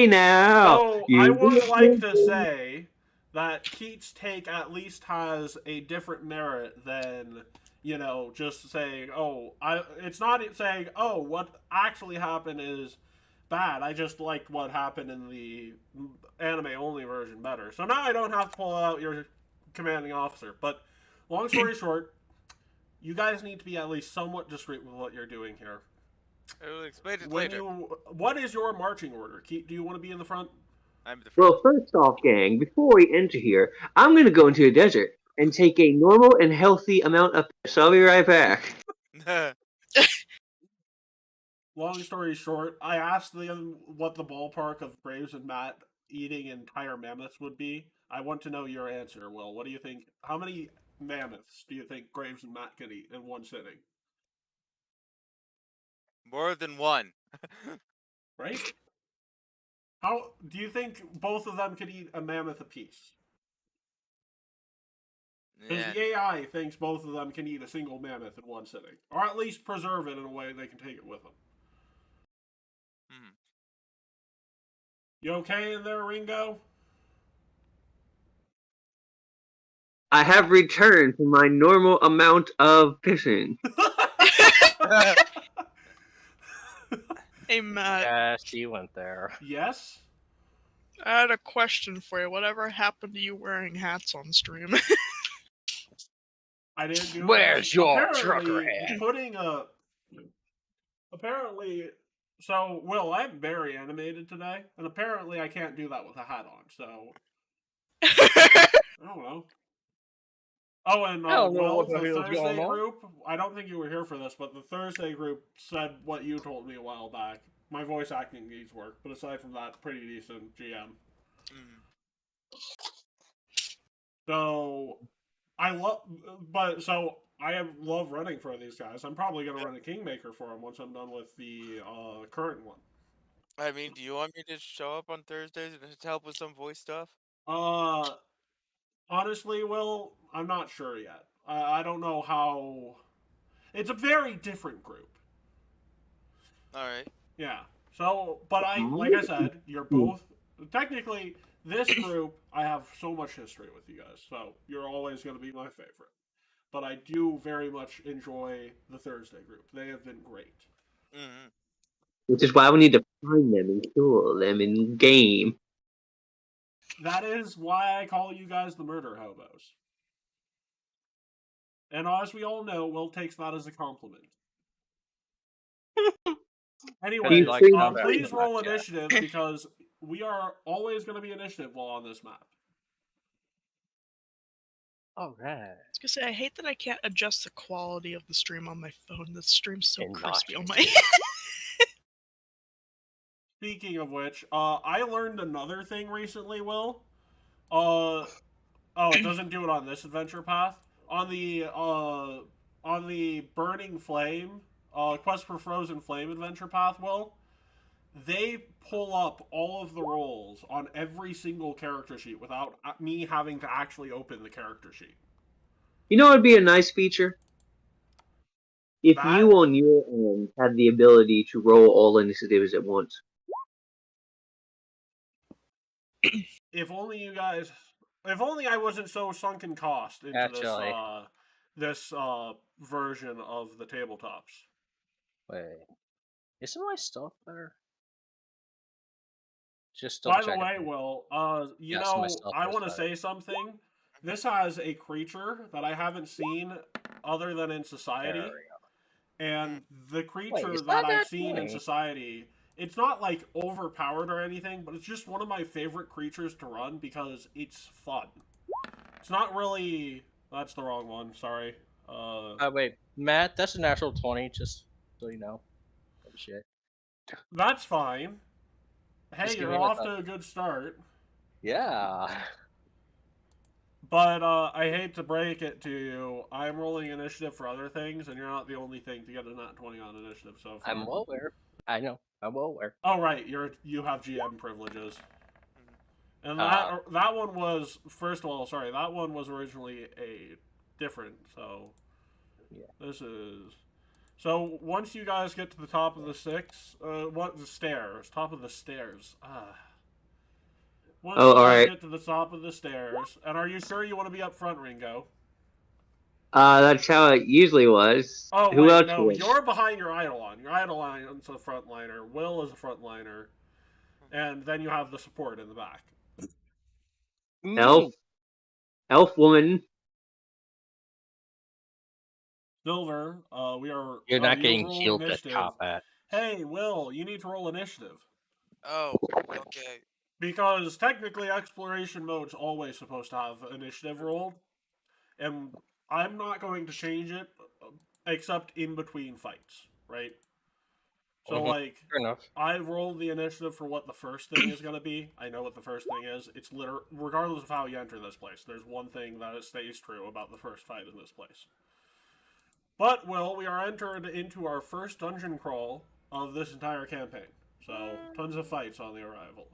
now. So I would like to say that Keith's take at least has a different merit than, just saying, it's not saying, what actually happened is bad. I just liked what happened in the anime-only version better. So now I don't have to pull out your commanding officer. But long story short, you guys need to be at least somewhat discreet with what you're doing here. I will explain it later. What is your marching order? Keith, do you want to be in the front? I'm the Well, first off, gang, before we enter here, I'm gonna go into a desert and take a normal and healthy amount of piss. I'll be right back. Long story short, I asked them what the ballpark of Graves and Matt eating entire mammoths would be. I want to know your answer, Will. What do you think? How many mammoths do you think Graves and Matt could eat in one sitting? More than one. Right? How do you think both of them could eat a mammoth apiece? Because Yeah. the AI thinks both of them can eat a single mammoth in one sitting, or at least preserve it in a way they can take it with them. Hmm. You okay in there, Ringo? I have returned to my normal amount of pissing. Hey Matt, Yes, he went there. Yes? I had a question for you. Whatever happened to you wearing hats on stream? I didn't do Where's it. your Apparently, trucker hat? putting a. Apparently. So, Will, I'm very animated today, and apparently I can't do that with a hat on, so. I don't know. Oh, and I don't know Will, what the the hell's Thursday going on. group, I don't think you were here for this, but the Thursday group said what you told me a while back. My voice acting needs work, but aside from that, pretty decent GM. Hmm. So, love running for these guys. I'm probably going to run a Kingmaker for them once I'm done with the current one. I mean, do you want me to show up on Thursdays and to help with some voice stuff? Honestly, Will, I'm not sure yet. I don't know how. It's a very different group. All right. Yeah. So, but like I said, you're both technically this group. I have so much history with you guys, so you're always going to be my favorite. But I do very much enjoy the Thursday group. They have been great. Mm-hmm. Which is why we need to find them and kill them in game. That is why I call you guys the murder hobos. And as we all know, Will takes that as a compliment. Anyway, like combat please so roll much, yeah. initiative because we are always going to be initiative while on this map. All right. I was gonna say, I hate that I can't adjust the quality of the stream on my phone. The stream's so crispy on my. Speaking of which, I learned another thing recently, Will. It doesn't do it on this adventure path. On the Burning Flame, Quest for Frozen Flame adventure path, Will, they pull up all of the roles on every single character sheet without me having to actually open the character sheet. You know what would be a nice feature? If That- you on your end had the ability to roll all initiatives at once. If only you guys. If only I wasn't so sunken cost into Actually. this version of the tabletops. Wait. Isn't my stuff there? Just By double the way, checking. Will, Yes, my stuff I is want to better. say something. This has a creature that I haven't seen other than in Society, There we go. and the creature it's that not I've that seen in funny. Society, it's not like overpowered or anything, but it's just one of my favorite creatures to run because it's fun. It's not really. That's the wrong one. Sorry. Wait, Matt, that's a natural 20, just so you know. Oh, shit. That's fine. Hey, Just give you're me a off thought. to a good start. Yeah. But I hate to break it to you. I'm rolling initiative for other things, and you're not the only thing to get a nat 20 on initiative so far. I'm well aware. I know. I'm well aware. Oh right, you have GM privileges. And Uh, that one was first of all, sorry, that one was originally a different. So Yeah. this is. So once you guys get to the top of the top of the stairs. Once Oh, you guys alright. get to the top of the stairs, and are you sure you want to be up front, Ringo? That's how it usually was. Oh, Who wait, else no, was? you're behind your Eidolon. Your Eidolon's a frontliner. Will is a frontliner. And then you have the support in the back. Elf? Elf woman? Silver, we are... You're not getting roll healed at initiative. top at. Hey, Will, you need to roll initiative. Oh, okay. Because technically exploration mode's always supposed to have initiative rolled. and I'm not going to change it except in between fights, right? So, Mhm. like, Fair enough. I rolled the initiative for what the first thing is going to be. I know what the first thing is. It's regardless of how you enter this place, there's one thing that stays true about the first fight in this place. But, Will, we are entered into our first dungeon crawl of this entire campaign. So, tons of fights on the arrival.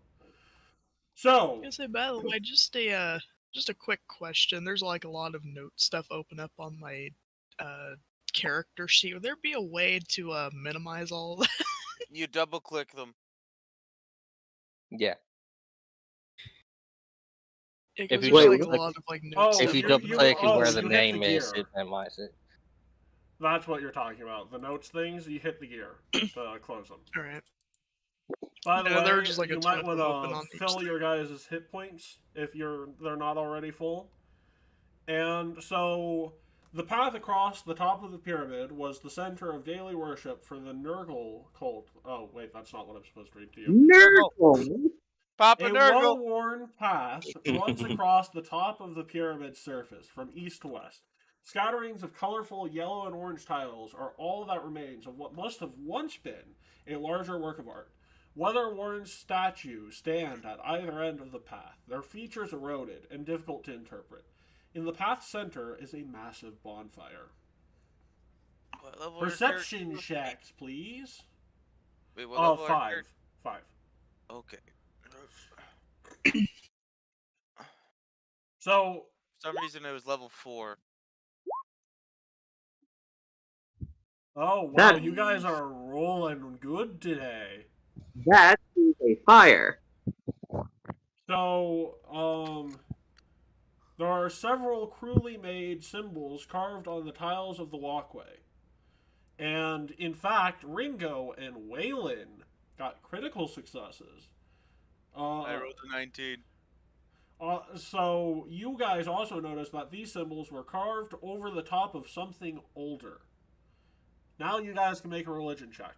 So, I was gonna say, by the way, just a quick question. There's like a lot of note stuff open up on my character sheet. Would there be a way to minimize all of that? You double click them. Yeah. Yeah, If 'cause you there's double like a click- lot of like note Oh, stuff. If you you- double you- click oh, where the you hit name the is, gear. it minimizes it. that's what you're talking about. The notes things, you hit the gear to close them. All right. By the No, way, there are just, like, a you ton might of want them open to on each fill thing. your guys' hit points if they're not already full. And so, the path across the top of the pyramid was the center of daily worship for the Nurgle cult. Oh, wait, that's not what I'm supposed to read to you. Nurgle. Papa A Nurgle. well-worn path runs across the top of the pyramid's surface from east to west. Scatterings of colorful yellow and orange tiles are all that remains of what must have once been a larger work of art. Weather-worn statues stand at either end of the path, their features eroded and difficult to interpret. In the path's center is a massive bonfire. What level are your Perception characters? checks, please. Wait, what level are your 5. 5. Okay. So, For some reason it was level 4. oh wow, That- you guys are rolling good today. That is a fire. So, there are several cruelly made symbols carved on the tiles of the walkway. And in fact, Ringo and Waylon got critical successes. I rolled a 19. So you guys also noticed that these symbols were carved over the top of something older. Now you guys can make a religion check.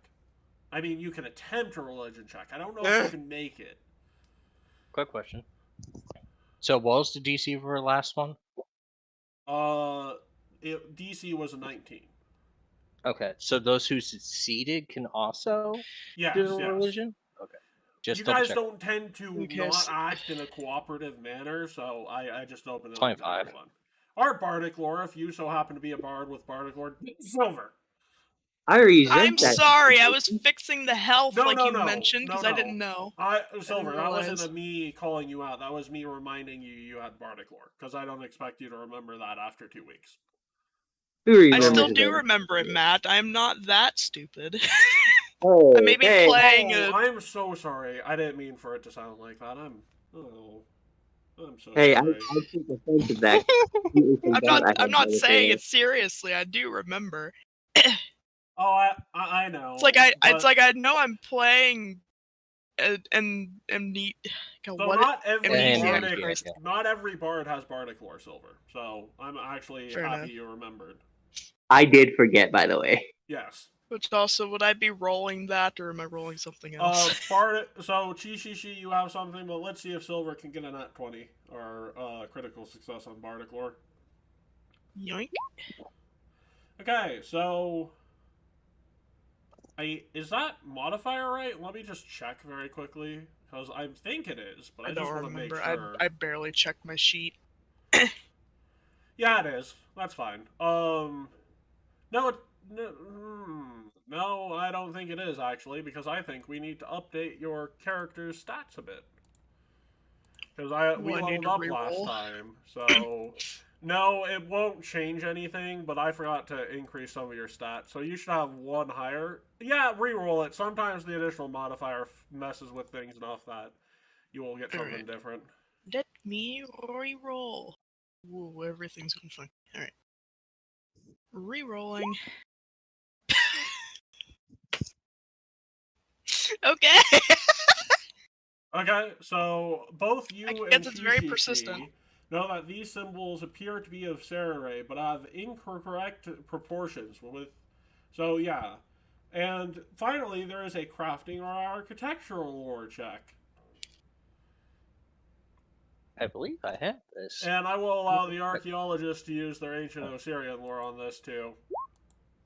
I mean, you can attempt a religion check. I don't know if you can make it. Quick question. So what was the DC for the last one? DC was a 19. Okay, so those who succeeded can also Yes, do the yes. religion? Okay. Just You double guys check. don't tend to Okay, not so- act in a cooperative manner, so I just opened it 25. up to everyone. Our Bardic lore, if you so happen to be a bard with Bardic lore, Silver. I resent I'm that. sorry, I was fixing the health No, like no, you no, mentioned because no, I no. didn't know. Silver, that realize. wasn't me calling you out. That was me reminding you had Bardic lore, because I don't expect you to remember that after 2 weeks. Who I still remembers do that? remember it, Matt. I'm not that stupid. Oh, I may be hey. playing Oh, a. I'm so sorry. I didn't mean for it to sound like that. I'm so Hey, I sorry. take offense of that. I'm not saying it seriously. I do remember. Oh, I know. It's like but- I know I'm playing, and neat. God, So what? not every Amnesia, bardic, Christ. not every bard has bardic lore, Silver. So I'm actually Fair happy enough. you remembered. I did forget, by the way. Yes. Which also, would I be rolling that, or am I rolling something else? Bardic. So Chi, you have something, but let's see if Silver can get a nat 20 or critical success on bardic lore. Yoink. Okay, so is that modifier right? Let me just check very quickly because I think it is, but I, I just don't want to make remember. sure. I barely checked my sheet. Yeah, it is. That's fine. No, I don't think it is actually, because I think we need to update your character's stats a bit. Because we Well, I need leveled to up last reroll. time, so no, it won't change anything. But I forgot to increase some of your stats, so you should have one higher. Yeah, reroll it. Sometimes the additional modifier messes with things enough that you will get something Alright. different. Let me re-roll. Whoa, everything's going fine. Alright. Re-rolling. Okay. Okay, so both you I and guess it's very Shishi persistent. know that these symbols appear to be of Saturday, but have incorrect proportions. So yeah, and finally there is a crafting or architectural lore check. I believe I have this. And I will allow the archaeologists to use their ancient Osirian lore on this too.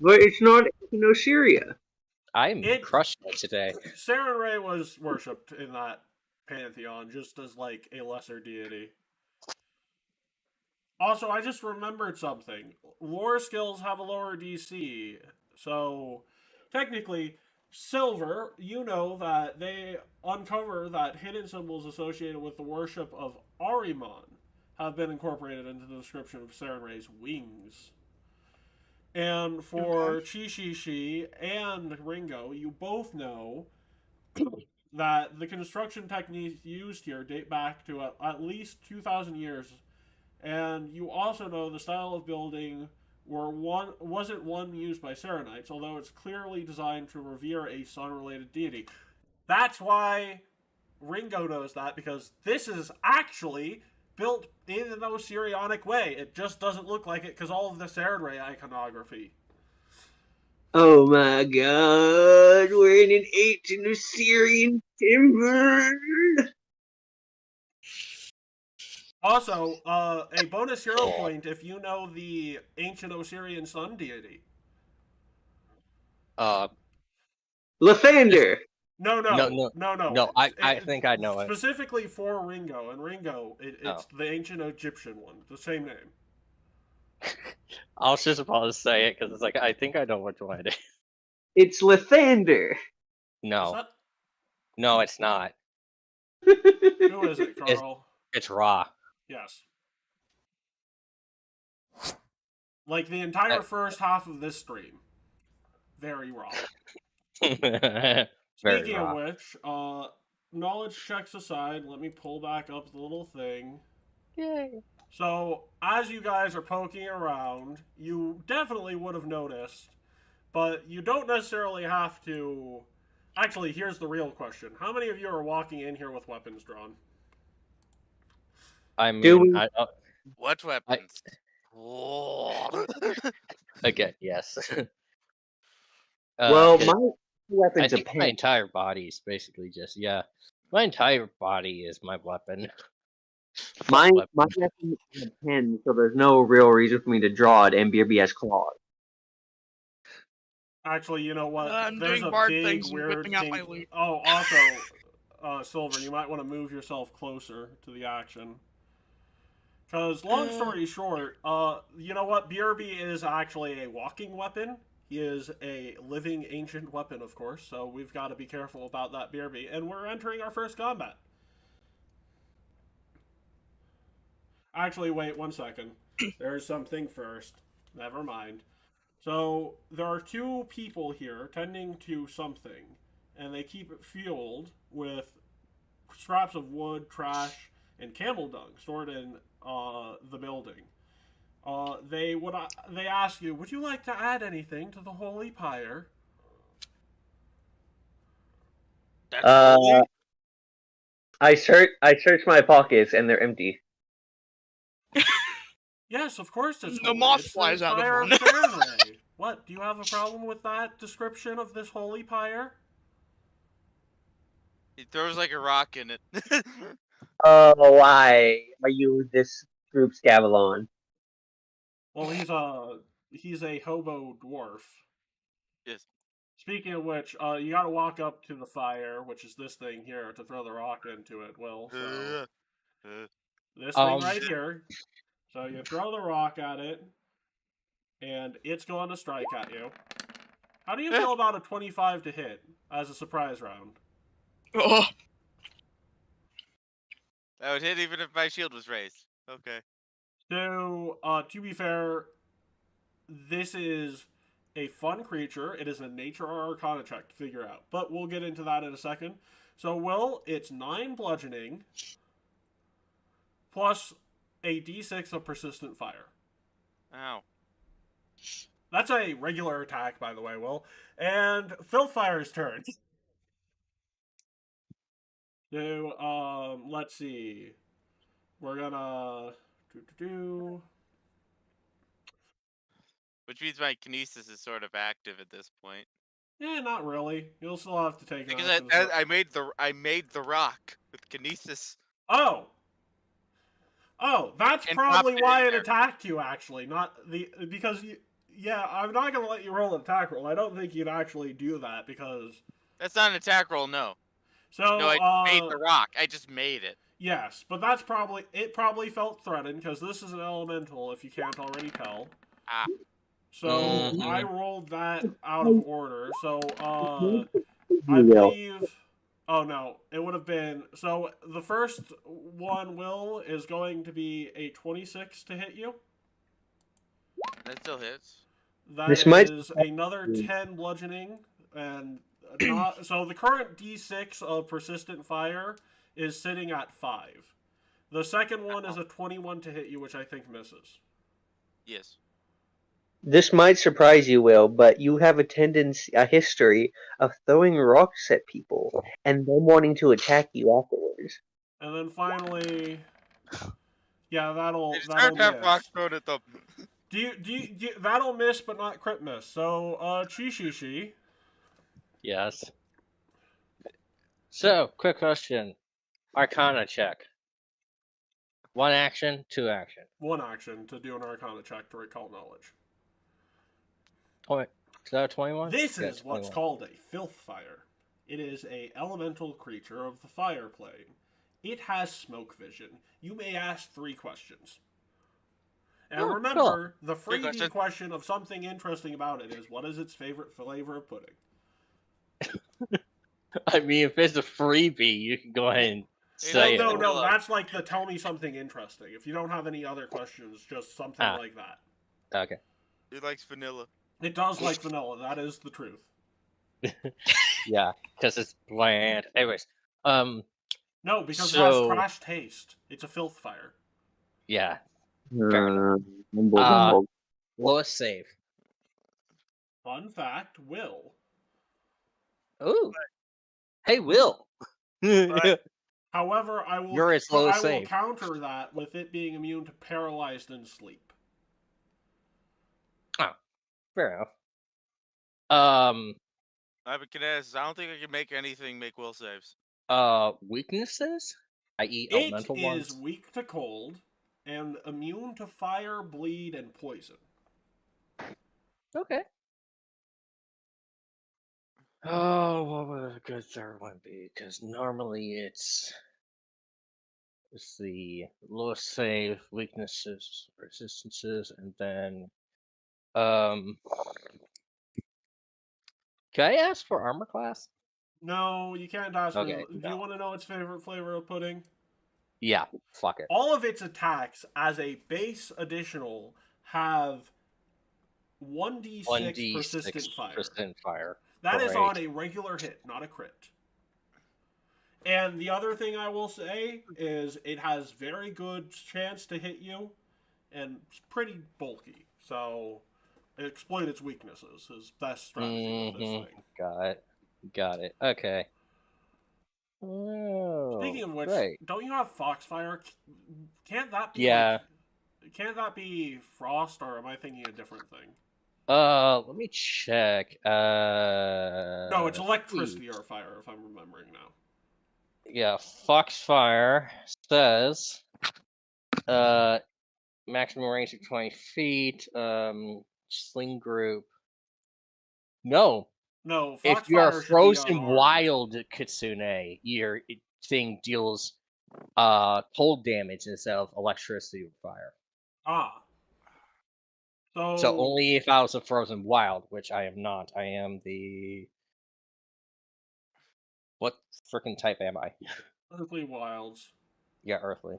But it's not in Osirian. I'm It- crushing it today. Sarenrae was worshipped in that pantheon just as like a lesser deity. Also, I just remembered something. Lore skills have a lower DC, so technically, Silver, you know that they uncover that hidden symbols associated with the worship of Ahriman have been incorporated into the description of Sarenrae's wings. And for Chi and Ringo, you both know that the construction techniques used here date back to at least 2,000 years. And you also know the style of building wasn't one used by Serenites, although it's clearly designed to revere a sun-related deity. That's why Ringo knows that, because this is actually built in an Osirianic way. It just doesn't look like it because all of the Sarenrae iconography. Oh my god, we're in an ancient Osirian temple! Also, a bonus hero point if you know the ancient Osirian sun deity. Lathander! No. No, I think I know it. Specifically for Ringo, and Ringo, it's the ancient Egyptian one, the same name. I was just about to say it because it's like I think I know which one it is. It's Lathander! No, no, it's not. Who is it, Carl? It's Ra. Yes. Like the entire first half of this stream. Very raw. Very Speaking Ra. of which, knowledge checks aside, let me pull back up the little thing. Yay. So, as you guys are poking around, you definitely would have noticed, but you don't necessarily have to... Actually, here's the real question. How many of you are walking in here with weapons drawn? I mean, What weapons? Whoa. again, yes. Well, 'cause my I weapons think my are entire body is basically just my entire body is my weapon. my Weapon. weapon is a pen, so there's no real reason for me to draw it, and BRB has claws. Actually, you know what? I'm There's doing a bard big things and weird whipping out thing. my loot. Oh, also, Silver, you might want to move yourself closer to the action. Because, long story short, you know what? BRB is actually a walking weapon. He is a living ancient weapon, of course, so we've got to be careful about that, BRB. And we're entering our first combat. Actually, wait 1 second. There's something first. Never mind. So, there are two people here tending to something, and they keep it fueled with scraps of wood, trash, and camel dung stored in the building. They ask you, would you like to add anything to the holy pyre? That's holy? I search my pockets, and they're empty. Yes, of course it's The holy. moth It's flies the out of pyre one. Sarenrae. What? Do you have a problem with that description of this holy pyre? He throws like a rock in it. Oh, why are you this group Scavalon? Well, he's a hobo dwarf. Yes. Speaking of which, you gotta walk up to the fire, which is this thing here, to throw the rock into it, Will. So, this thing right here. So you throw the rock at it, and it's going to strike at you. How do you feel about a 25 to hit as a surprise round? Oh, That would hit even if my shield was raised. Okay. So, to be fair, this is a fun creature. It is a nature or arcana check to figure out. But we'll get into that in a second. So, Will, it's 9 bludgeoning plus a d6 of persistent fire. Ow. That's a regular attack, by the way, Will. And Filthfire's turn. So, let's see. We're gonna... Which means my kinesis is sort of active at this point. Yeah, not really. You'll still have to take an Because action. I made the rock with kinesis. Oh! Oh, that's And probably popped it why in it there. attacked you. Actually, not the because you. Yeah, I'm not gonna let you roll an attack roll. I don't think you'd actually do that because. That's not an attack roll, no. So, No, I made the rock. I just made it. yes, but that's probably it. Probably felt threatened because this is an elemental. If you can't already tell. Ah. So I Mhm. rolled that out of order. So I You will. believe. Oh no, it would have been. So the first one, Will, is going to be a 26 to hit you. That still hits. That This might- is another 10 bludgeoning, and not so the current D6 of persistent fire is sitting at 5. The second one is a 21 to hit you, which I think misses. Yes. This might surprise you, Will, but you have a history of throwing rocks at people and them wanting to attack you afterwards. And then finally, yeah, that'll It's time to have miss. rock thrown at them. That'll miss, but not crit miss. So, Chi. Yes. So, quick question. Arcana check. 1 action, 2 action. 1 action to do an Arcana check to recall knowledge. Is that a 21? This Yeah, is what's 21. called a filth fire. It is a elemental creature of the fire plane. It has smoke vision. You may ask 3 questions. And Oh, remember, the freebie question. question of something interesting about it is, what is its favorite flavor of pudding? I mean, if it's a freebie, you can go ahead and say No, it. no, that's like the tell me something interesting. If you don't have any other questions, just something like that. Okay. He likes vanilla. It does like vanilla, that is the truth. Yeah, because it's bland. Anyways, No, because it So- has trash taste. It's a filth fire. yeah. Mumble, Uh, mumble. Lowest save. Fun fact, Will. Ooh. Hey, Will. However, I will You're its lowest I will save. counter that with it being immune to paralyzed and sleep. Fair enough. I have a kinesis. I don't think I can make anything make will saves. Weaknesses? I.e. It elemental is ones? weak to cold and immune to fire, bleed, and poison. Okay. Oh, what would a good third one be? Because normally it's the lowest save, weaknesses, resistances, and then can I ask for armor class? No, you can't ask for Okay, Do you want to know its favorite flavor of pudding? Yeah, fuck it. All of its attacks as a base additional have 1d6 1d6 persistent fire. persistent fire. That is Great. on a regular hit, not a crit. And the other thing I will say is it has very good chance to hit you, and it's pretty bulky. So exploit its weaknesses is best strategy with this Mhm. thing. Got it. Okay. Oh, Speaking of which, great. don't you have Foxfire? Can't that be Yeah. can't that be Frost, or am I thinking a different thing? Let me check. No, it's electricity or fire, if I'm remembering now. Yeah, Foxfire says maximum range of 20 feet, sling group. No, No, if you are Foxfire should be frozen unarmed. wild Kitsune, your thing deals cold damage instead of electricity or fire. Ah. So only if I was a frozen wild, which I am not. I am the what freaking type am I? Earthly Wilds. Yeah, earthly.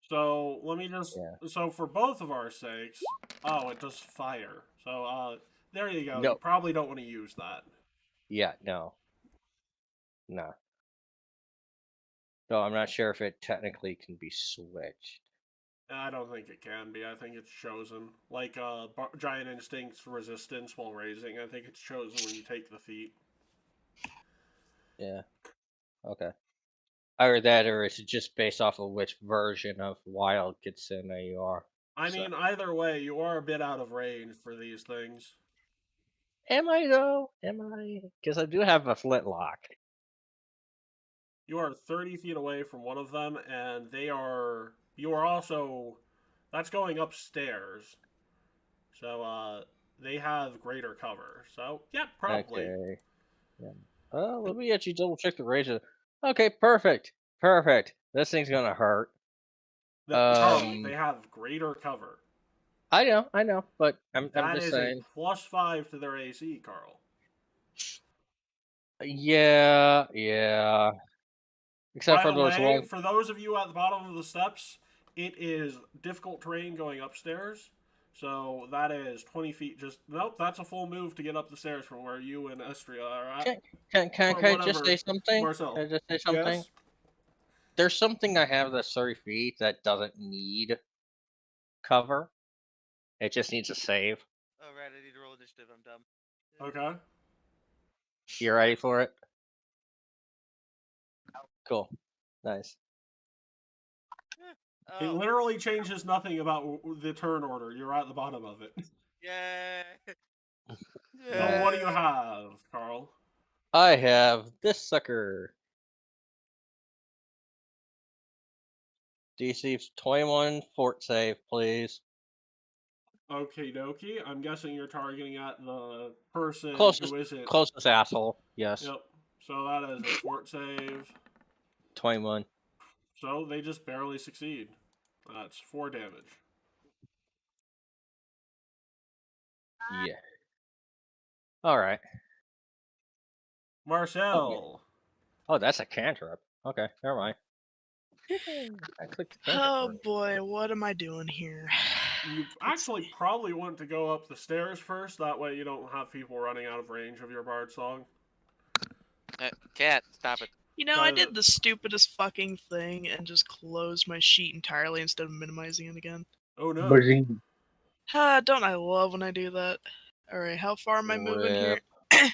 So let me just. Yeah. So for both of our sakes, it does fire. So there you go. No. You probably don't want to use that. Yeah, no. So I'm not sure if it technically can be switched. I don't think it can be. I think it's chosen. Like Giant Instinct's resistance while raising. I think it's chosen when you take the feat. Yeah. Okay. Either that, or is it just based off of which version of Wild Kitsune you are? I So- mean, either way, you are a bit out of range for these things. Am I though? Am I? Because I do have a flintlock. You are 30 feet away from one of them, and they are you are also that's going upstairs. So they have greater cover. So yeah, probably. Okay. Yeah. Let me actually double check the range. Okay, perfect. Perfect. This thing's gonna hurt. Carl, they have greater cover. I know, but I'm That just is saying. a +5 to their AC, Carl. Yeah. Except By for the those way, long. for those of you at the bottom of the steps, it is difficult terrain going upstairs. So that is 20 feet. Just nope. That's a full move to get up the stairs from where you and Estria are at, Can or I just say whatever. something? Marcel. Can I just say something? Yes. There's something I have that's 30 feet that doesn't need cover. It just needs a save. Oh, right. I need to roll initiative. I'm dumb. Okay. You ready for it? Cool. Nice. It Oh, literally changes nothing about the turn order. You're at the bottom of it. yay. So what do you have, Carl? I have this sucker. DC 21 fort save, please. Okie dokie. I'm guessing you're targeting at the person Closest, who isn't. closest asshole. Yes. Yep. So that is a fort save. 21. So they just barely succeed. That's 4 damage. Yeah. All right. Marcel. Oh, that's a cantrip. Okay, never mind. I clicked the cantrip. Oh button. boy, what am I doing here? You actually probably want to go up the stairs first. That way you don't have people running out of range of your bard song. Cat, stop it. You know, I did the stupidest fucking thing and just closed my sheet entirely instead of minimizing it again. Oh no. Buzzing. Don't I love when I do that? Alright, how far am I moving here? Rip.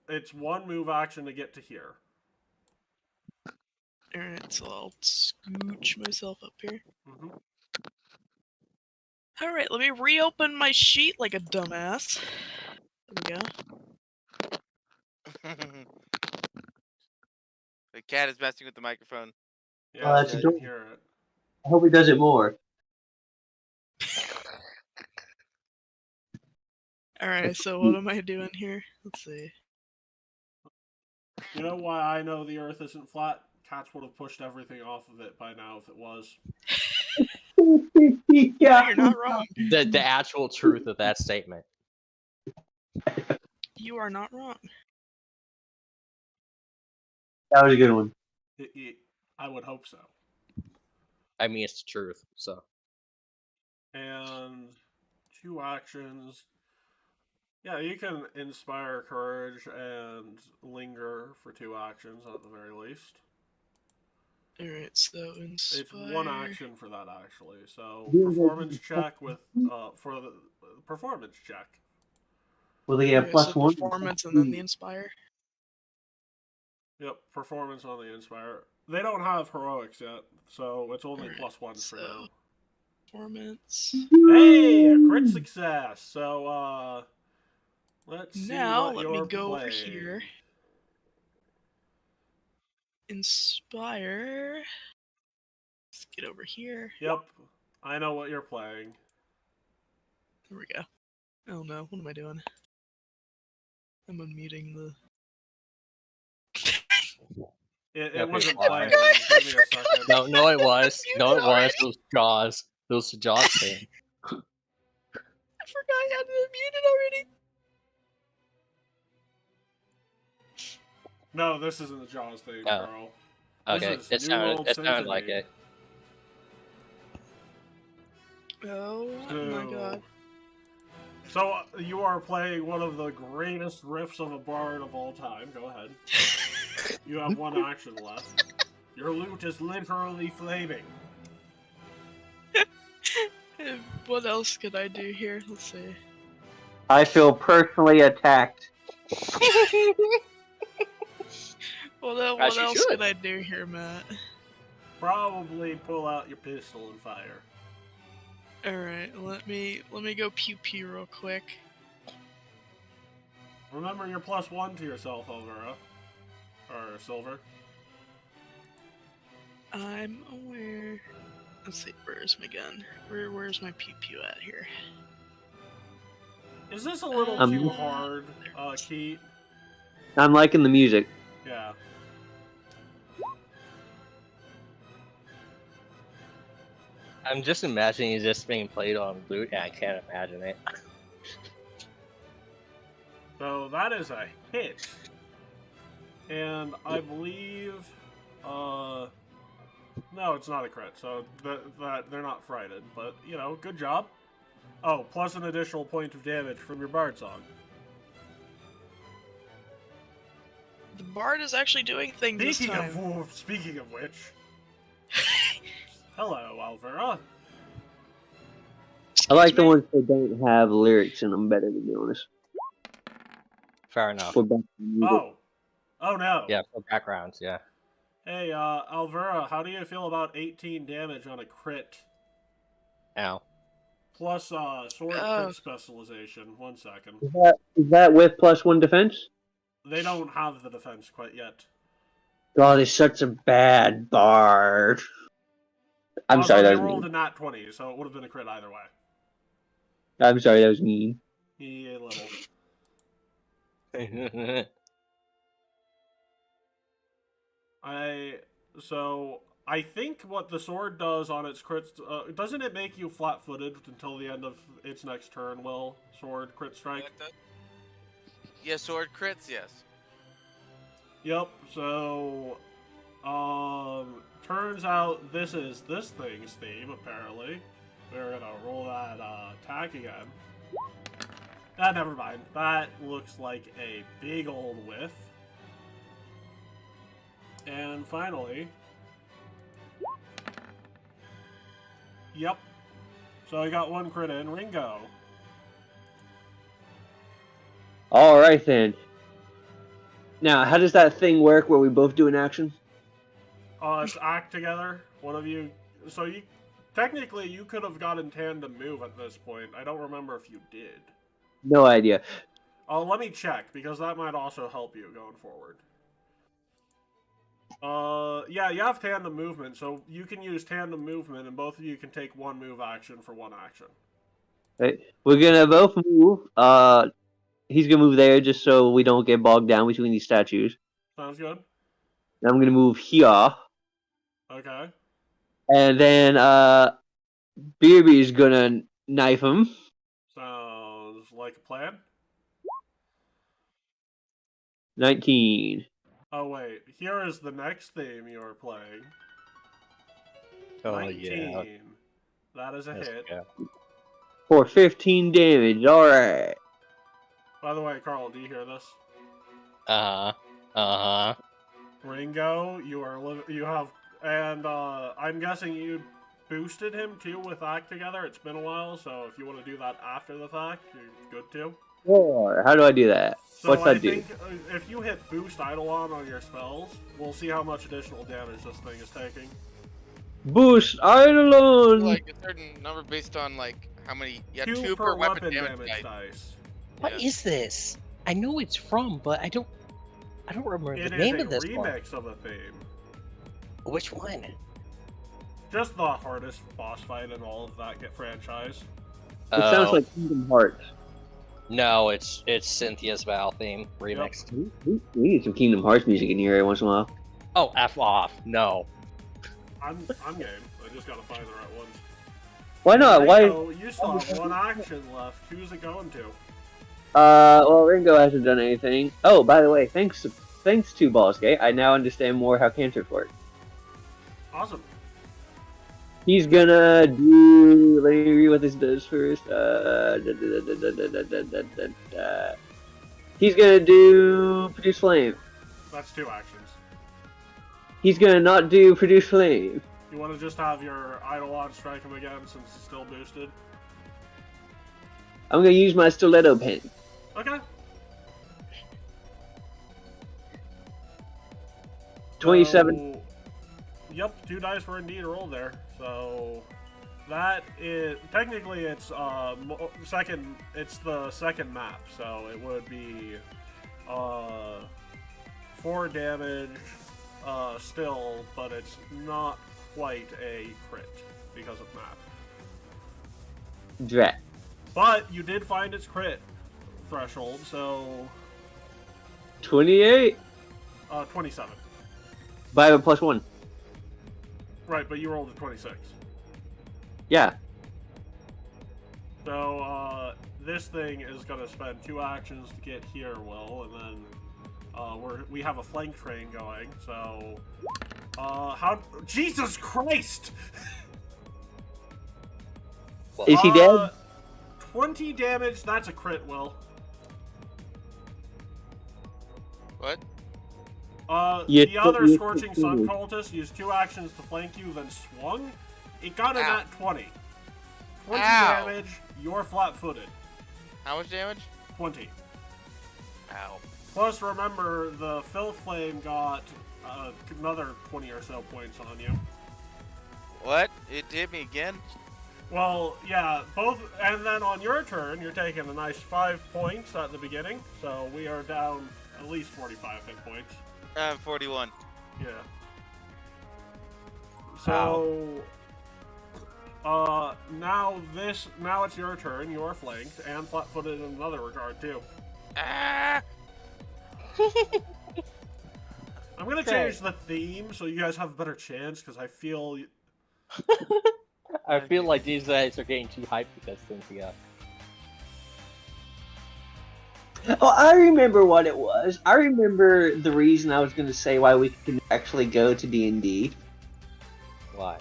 It's 1 move action to get to here. Alright, so I'll scooch myself up here. Mm-hmm. Alright, let me reopen my sheet like a dumbass. There we go. The cat is messing with the microphone. Yeah, that's I adorable. can hear it. I hope he does it more. Alright, so what am I doing here? Let's see. You know why I know the Earth isn't flat? Cats would have pushed everything off of it by now if it was. Yeah. You're not wrong. The actual truth of that statement. You are not wrong. That was a good one. I would hope so. I mean, it's the truth. So. And 2 actions. Yeah, you can inspire courage and linger for 2 actions at the very least. Alright, so inspire. It's 1 action for that actually. So Yeah, performance check with for the performance check. Will they get Okay, plus so 1? performance and then the inspire. Yep, performance on the inspire. They don't have heroics yet, so it's only Alright, +1s for so- now. Performance. Hey, a crit success. So let's see Now what let you're me go over playing. here. Inspire. Let's get over here. Yep, I know what you're playing. There we go. Oh no, what am I doing? I'm unmuting the. It Okay, wasn't fine. playing. I Give me a forgot. second. No, it was. No, it was. Already? It was Jaws. It was the Jaws thing. I forgot I had it muted already. No, this isn't the Jaws thing, Oh. Carl. Okay, This is it New sounded. World It sounded like Symphony. it. Oh my god. So you are playing one of the greatest riffs of a bard of all time. Go ahead. You have 1 action left. Your lute is literally flaming. What else could I do here? Let's see. I feel personally attacked. Well, then, As what you else should. could I do here, Matt? Probably pull out your pistol and fire. Alright, let me go pew pew real quick. Remember your +1 to yourself, Elvira. Or Silver. I'm aware. Let's see, where's my gun? Where's my pew pew at here? Is this a little Um, too hard, Keith? I'm liking the music. Yeah. I'm just imagining this being played on lute, and I can't imagine it. So that is a hit. And I believe, no, it's not a crit, so that they're not frightened, but, you know, good job. Oh, plus an additional point of damage from your Bard song. The bard is actually doing things this time. Speaking of which, hello, Alvera. I like Excuse the me? ones that don't have lyrics in them better, to be honest. Fair enough. For background music. Oh no. Yeah, for backgrounds, yeah. Hey, Alvera, how do you feel about 18 damage on a crit? Ow. Plus, sword crit specialization. 1 second. Is that with +1 defense? They don't have the defense quite yet. God, he's such a bad bard. I'm Also, sorry, that they was rolled mean. a nat 20, so it would have been a crit either way. I'm sorry, that was mean. A little. I think what the sword does on its crits, doesn't it make you flat-footed until the end of its next turn, Will? Sword crit strike? Yeah, sword crits, yes. Yep, so, turns out this is this thing's theme, apparently. We're gonna roll that, attack again. Ah, never mind. That looks like a big old whiff. And finally... Yep. So I got 1 crit in. Ringo. Alright then. Now, how does that thing work where we both do an action? Let's act together. One of you... So you... Technically, you could have gotten tandem move at this point. I don't remember if you did. No idea. Let me check, because that might also help you going forward. Yeah, you have tandem movement, so you can use tandem movement, and both of you can take 1 move action for 1 action. Right. We're gonna both move. He's gonna move there just so we don't get bogged down between these statues. Sounds good? I'm gonna move here. Okay. And then, Beerby's gonna knife him. Sounds like a plan. 19. Oh, wait. Here is the next theme you're playing. Oh, 19. yeah. That is a Yes, hit. yeah. For 15 damage. Alright. By the way, Carl, do you hear this? Uh-huh. Ringo, you have, and I'm guessing you boosted him too with Act Together. It's been a while, so if you want to do that after the fact, you're good too. Or how do I do that? So What's I that do? think if you hit Boost Eidolon on your spells, we'll see how much additional damage this thing is taking. Boost Eidolon! Like a certain number based on like how many. Yeah, 2 2 per weapon damage dice. dice. What is this? I know it's from, but I don't remember It the is name a of this one. remix of a theme. Which one? Just the hardest boss fight in all of that franchise. It sounds like Kingdom Hearts. No, it's Cynthia's Val theme remixed. We need some Kingdom Hearts music in here every once in a while. Oh, F off. No. I'm game. I just gotta find the right ones. Why not? Why? Ringo, you still have 1 action left. Who's it going to? Well, Ringo hasn't done anything. Oh, by the way, thanks to Baldur's Gate, I now understand more how cantrips work. Awesome. He's gonna do. Let me read what this does first. He's gonna do produce flame. That's 2 actions. He's gonna not do produce flame. You want to just have your Eidolon strike him again since it's still boosted? I'm gonna use my stiletto pen. Okay. 27. So, yep, 2 dice were indeed rolled there. So that is technically it's second. It's the second map, so it would be 4 damage still, but it's not quite a crit because of map. Drat. But you did find its crit threshold, so 28. 27. But I have a +1. Right, but you rolled a 26. Yeah. So this thing is gonna spend 2 actions to get here, Will, and then we have a flank train going. So how? Jesus Christ! Is he dead? 20 damage. That's a crit, Will. What? Yes, The other yes, Scorching yes, Sun yes. cultist used 2 actions to flank you, then swung. It got a Ow. nat 20. 20 Ow. damage. You're flat-footed. How much damage? 20. Ow. Plus, remember, the Filth Flame got another 20 or so points on you. What? It hit me again? Well, yeah, both, and then on your turn, you're taking a nice 5 points at the beginning, so we are down at least 45 hit points. I'm 41. Yeah. So, now it's your turn. You're flanked and flat-footed in another regard too. Ah! I'm gonna Okay. change the theme so you guys have a better chance because I feel. I feel like these guys are getting too hyped with this thing together. Oh, I remember what it was. I remember the reason I was going to say why we can actually go to D&D. Why?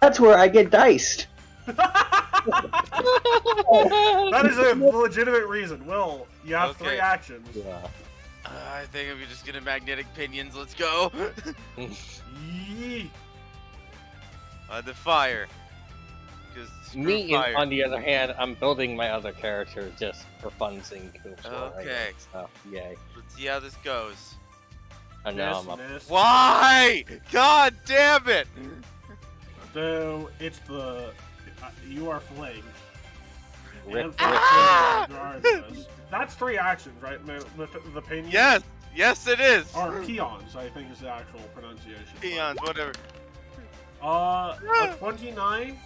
That's where I get diced. That is a legitimate reason. Will, you have 3 Okay. actions. Yeah. I think I'm just gonna magnetic pinions. Let's go. Yee. The fire. Because Me, fire. on the other hand, I'm building my other character just for funs and cool stuff. Okay. So, yay. Let's see how this goes. And now Miss, I'm up. miss. Why? God damn it! So it's the you are flanked. Rip, And rip, Ah! regardless. That's 3 actions, right? The pinions? Yes! Yes, it is! Or peons, I think is the actual pronunciation. Peons, whatever. A 29.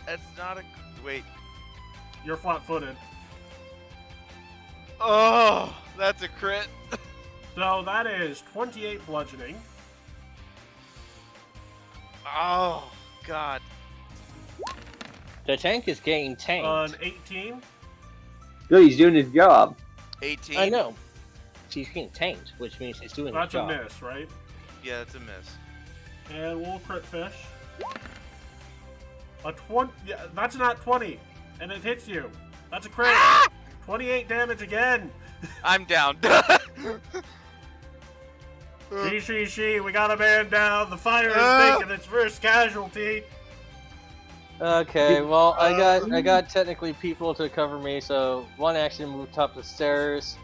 That's not a. Wait. You're flat-footed. Oh, that's a crit. So that is 28 bludgeoning. Oh, God. The tank is getting tanked. An 18. Good, he's doing his job. 18. I know. He's getting tanked, which means he's doing That's his a job. miss, right? Yeah, that's a miss. And we'll crit fish. A 20. Yeah, that's not 20. And it hits you. That's a crit. 28 damage again. I'm down. She, we got a man down. The fire is taking its first casualty. Okay, well, I got technically people to cover me, so one action moved up the stairs.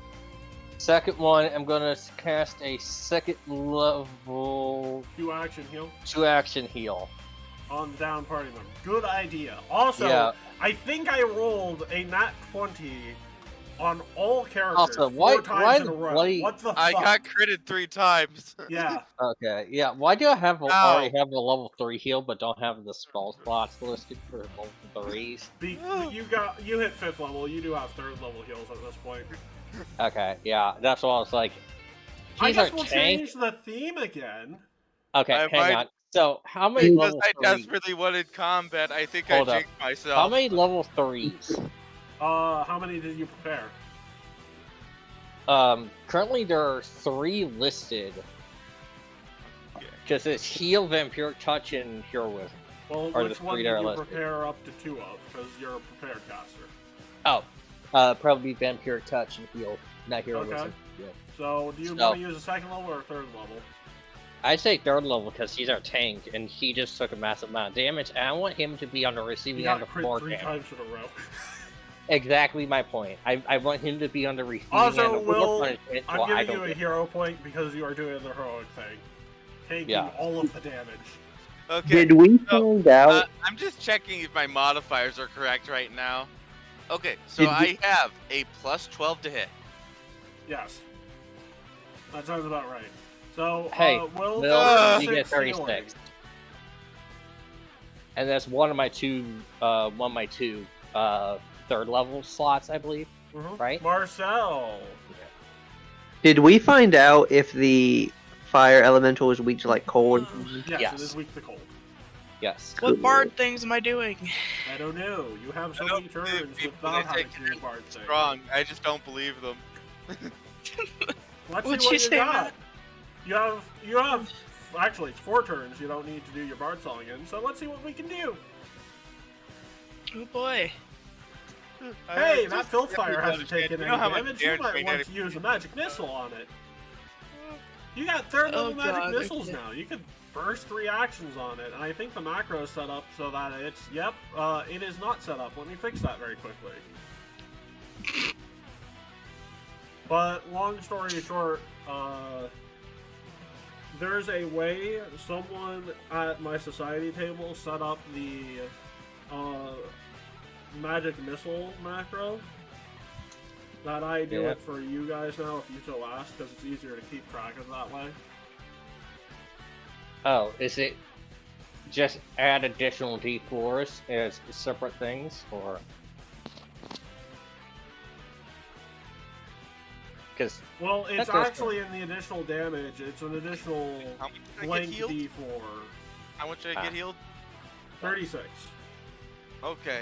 Second one, I'm gonna cast a second level 2 action heal 2 action heal. on the down party member. Good idea. Also, Yeah. I think I rolled a nat 20 on all characters Also, 4 why times in a row. bloody- What the fuck? I got critted 3 times. Yeah. Okay, yeah. Why do I have Ow. already have a level 3 heal, but don't have the spell slots listed for level 3s? You hit 5th level. You do have 3rd level heals at this point. Okay, yeah, that's what I was like. I He's our guess we'll tank. change the theme again. Okay, I hang might- on. So, how many Because level I 3s? desperately wanted combat, I think Hold I up. jinxed myself. How many level 3s? How many did you prepare? Currently there are 3 listed. Okay. Because it's Heal, Vampiric Touch, and Heroism. Well, Or the which one 3 did that are you listed. prepare up to 2 of? Because you're a prepared caster. Oh, probably Vampiric Touch and Heal, not Heroism. Okay. Yeah. So, do you So- want to use a 2nd level or a 3rd level? I say 3rd level because he's our tank, and he just took a massive amount of damage, and I want him to be on the You receiving got end of crit 4 3 damage. times in a row. Exactly my point. I want him to be on the receiving end Also, of Will, 4 punishment, I'm so I giving don't you a get- hero point because you are doing the heroic thing. Taking Yeah. all of the damage. Okay. Did we find out? I'm just checking if my modifiers are correct right now. Okay, so Did I have a plus 12 to hit. Yes. That sounds about right. So, Hey, we'll Bill, Uh, you get 36 36. And that's one of my two third level slots, I believe. Mhm. Right? Marcel. Did we find out if the fire elemental is weak to like cold? Yes, Yes. it is weak to cold. Yes. What bard things am I doing? I don't know. You have so I many don't believe turns people without that having take to do it bard thing. Strong. I just don't believe them. Let's What'd see what you you say, got. Matt? You have. Actually, it's 4 turns. You don't need to do your bard song in. So let's see what we can do. Oh boy. Hey, that Just Filthfire hasn't understand, taken you any know how much damage. You damage might we want did to if- use a magic missile on it. You got third Oh, level magic God, missiles okay. now. You could burst 3 actions on it, and I think the macro is set up so that it's. Yep, it is not set up. Let me fix that very quickly. But long story short, there's a way someone at my society table set up the magic missile macro. That I do Yeah. it for you guys now if you so ask, because it's easier to keep track of that way. Oh, is it just add additional D4s as separate things, or? Because Well, it's That does actually in the additional damage. It's an additional How much did I get blank healed? D4. How much did I get healed? 36. Okay.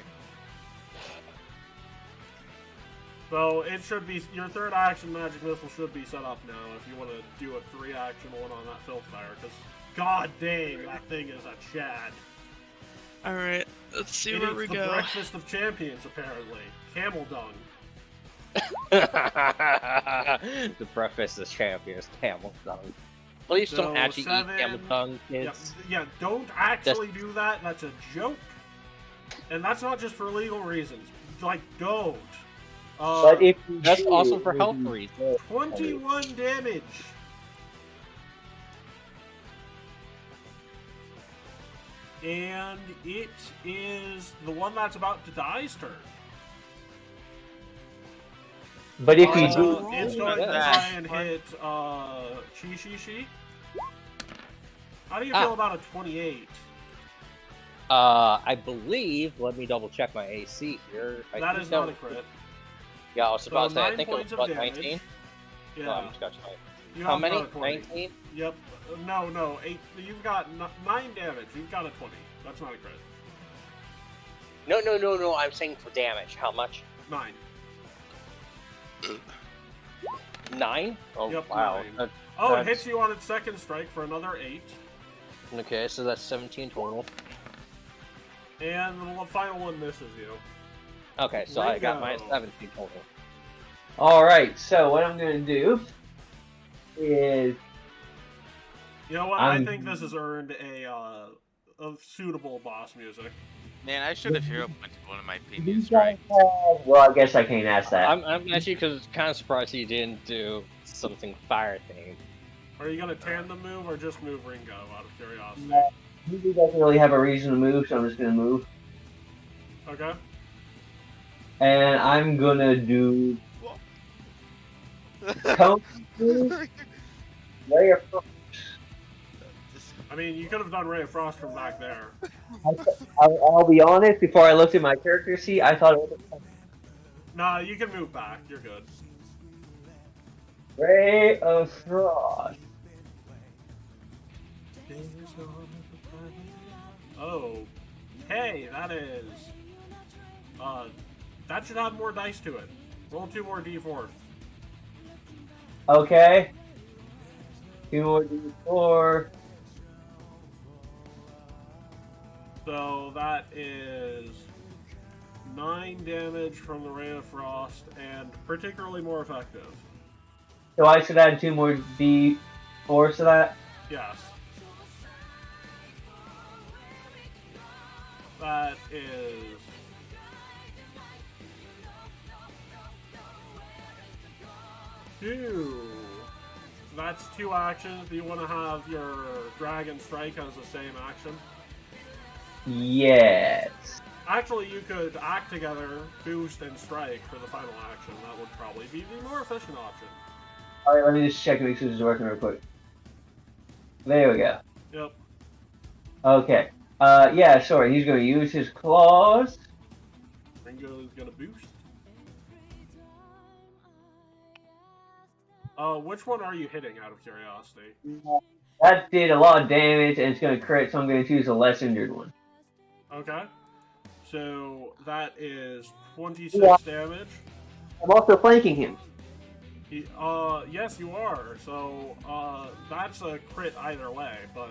So it should be your third action magic missile should be set up now if you want to do a 3-action one on that Filthfire, because god dang, that thing is a Chad. Alright, let's see It where eats we the go. breakfast of champions, apparently. Camel dung. the breakfast is champions, camel dung. Please So, don't actually 7, eat camel dung, Yeah, kids. yeah, don't actually do that. That's a joke. And that's not just for legal reasons. Like, don't. But if you That's do, also for health then- reasons. 21 damage. And it is the one that's about to die's turn. But if you Uh, do, it's roll going to that. try and hit Chi. How do you Ah. feel about a 28? I believe. Let me double check my AC here. I That think is not a was- crit. Yeah, I was So about to say. I 9 think it was points of what, damage. 19. Yeah. Oh, I'm scratching my. You How have many? got a 20. 19. Yep. No. 8. You've got 9 damage. You've got a 20. That's not a crit. No. I'm saying for damage. How much? 9. 9? Oh, Yep, wow. 9. Oh, it That's- hits you on its second strike for another 8. Okay, so that's 17 total. And the final one misses you. Okay, so I got my Ringo. 17 total. Alright, so what I'm gonna do is You know what? I'm- I think this has earned a suitable boss music. Man, I should have hero pointed one of my you PBs, guys right? have, well, I guess I can't ask that. I'm actually kind of surprised he didn't do something fire themed. Are you gonna tandem move or just move Ringo out of curiosity? He doesn't really have a reason to move, so I'm just gonna move. Okay. And I'm gonna do Cone Move, Ray of Frost. I mean, you could have done Ray of Frost from back there. I'll be honest, before I looked at my character sheet, I thought it was Nah, you can move back. You're good. Ray of Frost. Oh. Hey, that is... that should have more dice to it. Roll 2 more d4. Okay. 2 more D4. So that is 9 damage from the Ray of Frost, and particularly more effective. So I should add 2 more D4 to that? Yes. That is... Two. That's 2 actions. Do you want to have your Dragon Strike as the same action? Yes. Actually, you could act together, boost, and strike for the final action. That would probably be the more efficient option. Alright, let me just check if this is working real quick. There we go. Yep. Okay. Yeah, sorry, he's gonna use his claws. Ringo's gonna boost. Which one are you hitting out of curiosity? That did a lot of damage, and it's gonna crit, so I'm gonna choose a less injured one. Okay. So that is 26 Yeah. damage. I'm also flanking him. Yes, you are. So, that's a crit either way, but,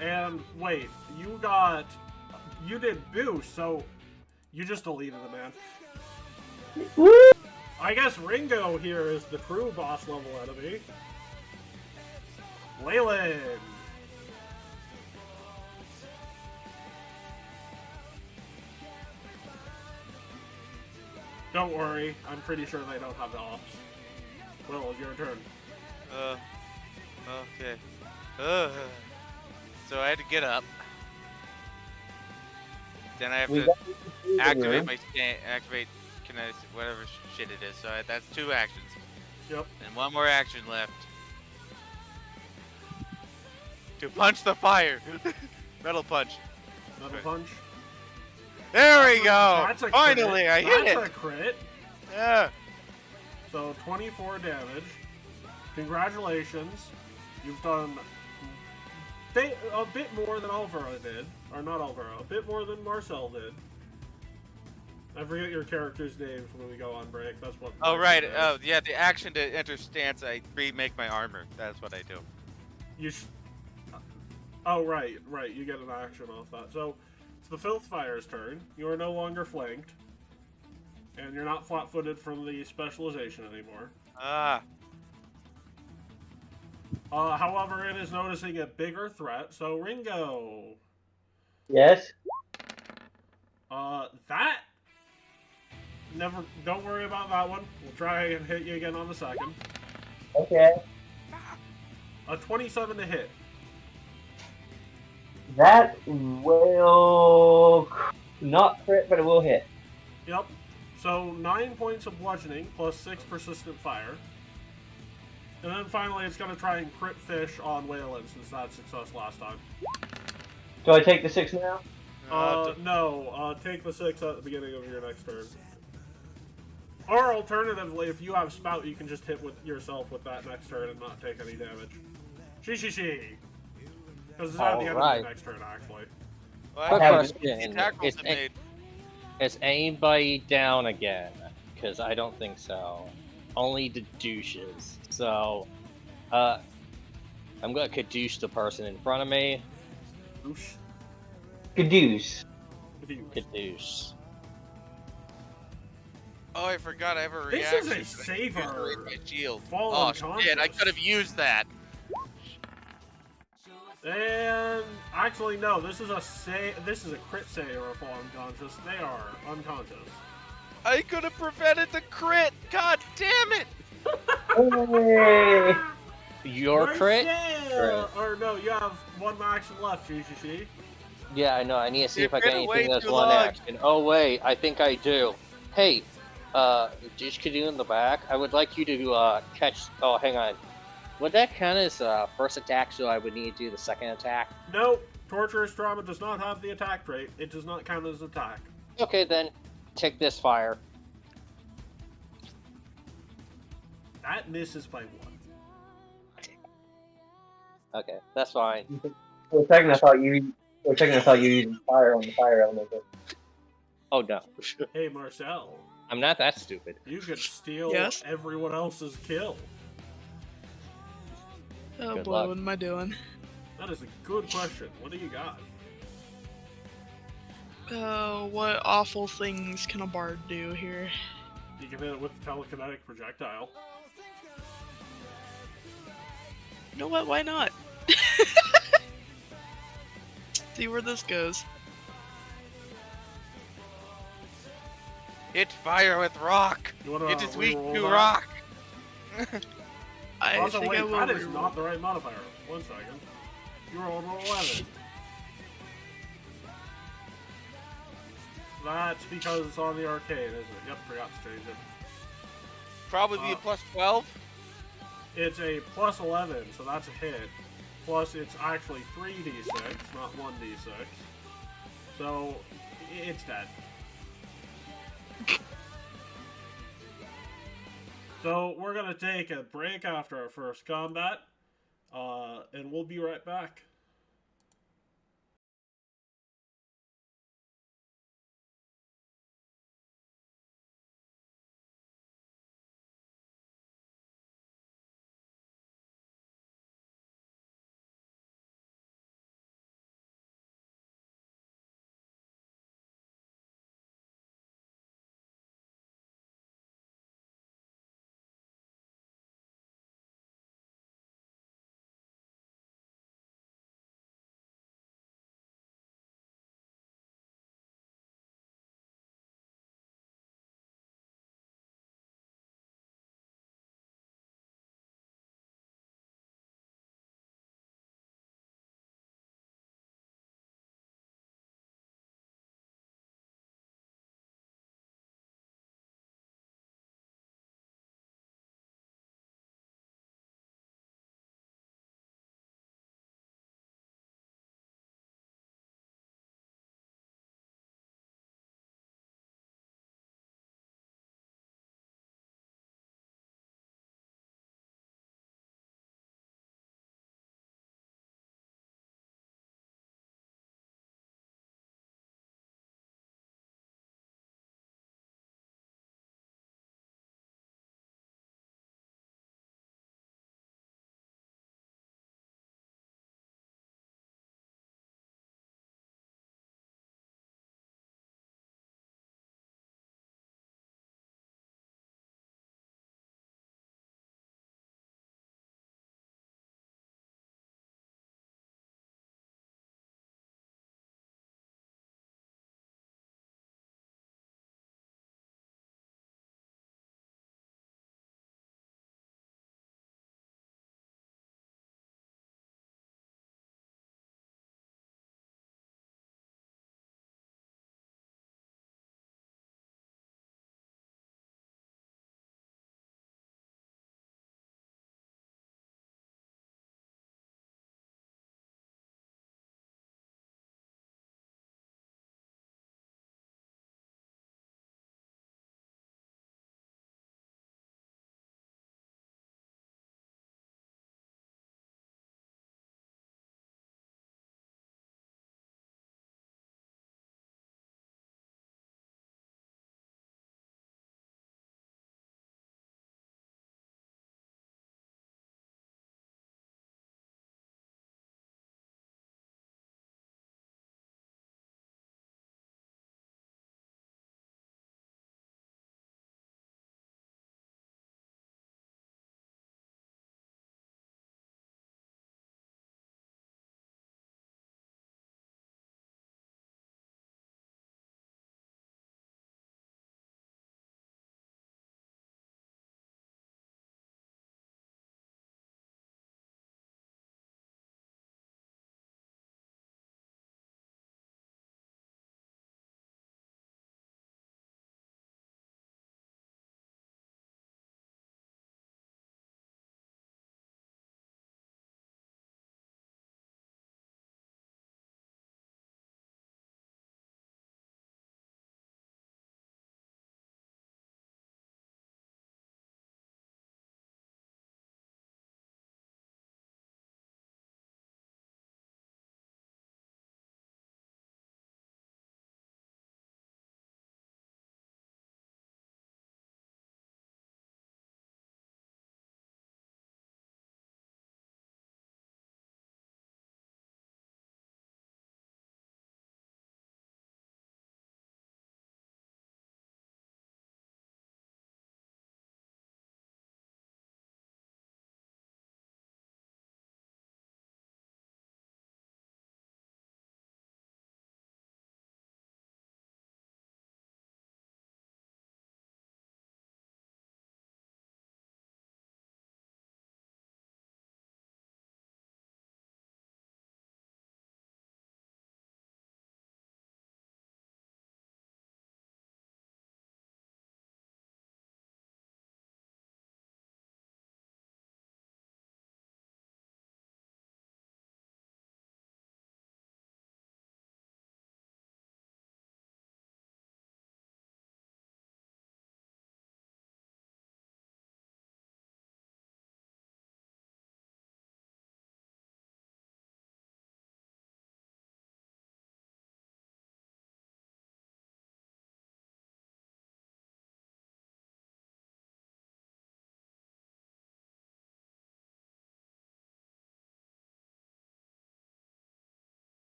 and wait, you did boost, so you just deleted the man. Woo! I guess Ringo here is the true boss level enemy. Leyland! Don't worry, I'm pretty sure they don't have the ops. Will, it's your turn. Okay. So I had to get up. Then I have to activate my activate kinetic, whatever shit it is. So that's 2 actions. Yep. And 1 more action left. To punch the fire. Metal punch. Metal punch. There we go. That's a Finally, crit. I hit That's it. a crit. Yeah. So 24 damage. Congratulations. You've done a bit more than Alvaro did. Or not Alvaro, a bit more than Marcel did. I forget your characters' names when we go on break. That's what. Oh, right. Marcel Oh, does. yeah, the action to enter stance, I remake my armor. That's what I do. Oh, right. You get an action off that. So, it's the Filth Fire's turn. You are no longer flanked. And you're not flat-footed from the specialization anymore. Ah. However, it is noticing a bigger threat. So, Ringo. Yes. That. Don't worry about that one. We'll try and hit you again on the second. Okay. A 27 to hit. That will not crit, but it will hit. Yep. So 9 points of bludgeoning plus 6 persistent fire. And then finally it's going to try and crit fish on Wayland since that success last time. Do I take the 6 now? No. Take the 6 at the beginning of your next turn. Or alternatively, if you have Spout, you can just hit with yourself with that next turn and not take any damage. She. Because it's at the end of Alright. your next turn, actually. Well, Quick I have question. tackles that made. Is anybody down again? Because I don't think so. Only the douches. So, I'm gonna kadoosh the person in front of me. Oosh. Caduce. Kadoosh. Oh, I forgot I have a This reaction. is a but I used saver. to raise my shield. Fall Oh, unconscious. shit, I could have used that. And actually, no. This is a crit save or fall unconscious. They are unconscious. I could have prevented the crit. God damn it. Hey! Your crit? Marcel! Or no, you have 1 action left, She. Yeah, I know. I need to see You if I got crit way anything that's too 1 long. action. Oh wait, I think I do. Hey, Dish Kadoo in the back. I would like you to catch. Oh, hang on. Would that count as first attack? So I would need to do the second attack. No, Torturous Trauma does not have the attack trait. It does not count as attack. Okay, then take this fire. That misses by 1. Okay, that's fine. For a second, I thought you were using fire on the fire elemental. Oh no, Hey, Marcel, I'm not that stupid. you could steal Yes? everyone else's kill. Oh Good boy, luck. what am I doing? That is a good question. What do you got? What awful things can a bard do here? You can hit it with the telekinetic projectile. You know what? Why not? See where this goes. Hit fire with rock. You wanna It is weak reroll to that? rock. I Also, think I wait, will that is reroll. not the right modifier. 1 second. You rolled an 11. That's because it's on the arcade, isn't it? Yep, forgot to change it. Probably be a plus 12. It's a plus 11, so that's a hit. Plus, it's actually 3d6, not 1d6. So, it's dead. So, we're gonna take a break after our first combat, and we'll be right back.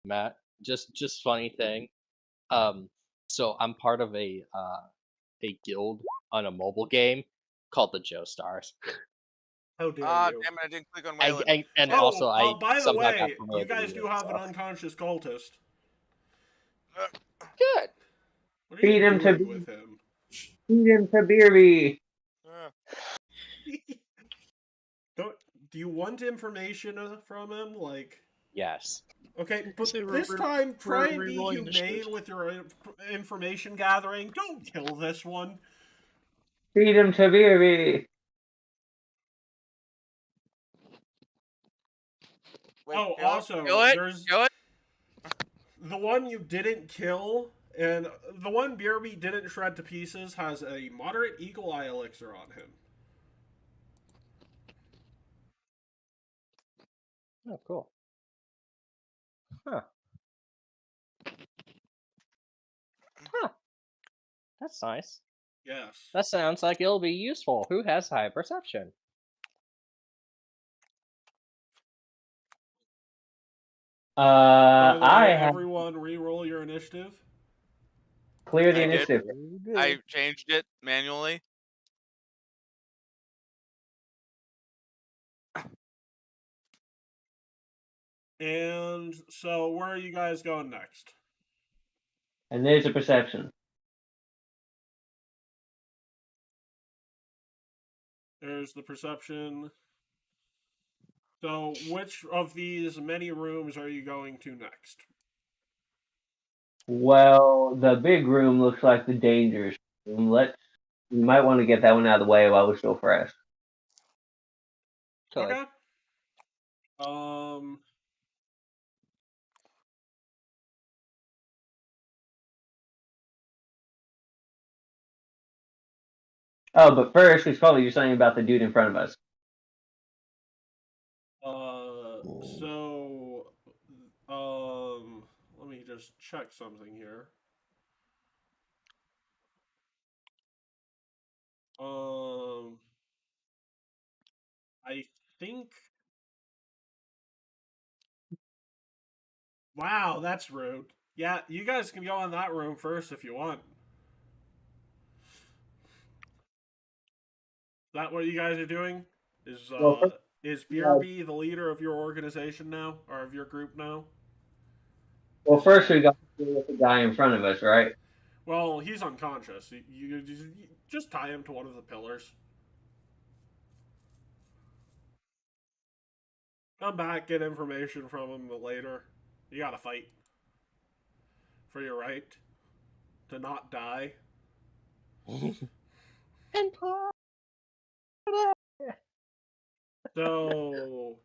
Matt. Just funny thing. So I'm part of a guild on a mobile game called the Joe Stars. How dare Ah, you? damn it! I didn't click on Waylon. And Oh, also I by the somehow got way, you promoted guys to do it, have an so. unconscious cultist. Good. What are Feed you him to doing with him? Feed him to Beerby. Do you want information from him? Like, Yes. okay, but say this we're- time try we're and be re-rolling humane initiative. with your information gathering. Don't kill this one. Feed him to Beerby. Wait, Oh, kill it, also, kill it, there's kill it. the one you didn't kill, and the one Beerby didn't shred to pieces has a moderate eagle eye elixir on him. Oh, cool. Huh. Huh. That's nice. Yes. That sounds like it'll be useful. Who has high perception? By the way, I have everyone re-roll your initiative. clear the I did. initiative. I changed it manually. And so, where are you guys going next? And there's a perception. There's the perception. So, which of these many rooms are you going to next? Well, the big room looks like the dangerous room. We might want to get that one out of the way while we're still fresh. Good. Okay. Oh, but first, we should probably do something about the dude in front of us. Let me just check something here. I think. Wow, that's rude. Yeah, you guys can go in that room first if you want. Is that what you guys are doing? Is BRB the leader of your organization now, or of your group now? Well, first we got to deal with the guy in front of us, right? Well, he's unconscious. You just tie him to one of the pillars. Come back, get information from him later. You gotta fight for your right to not die. And So,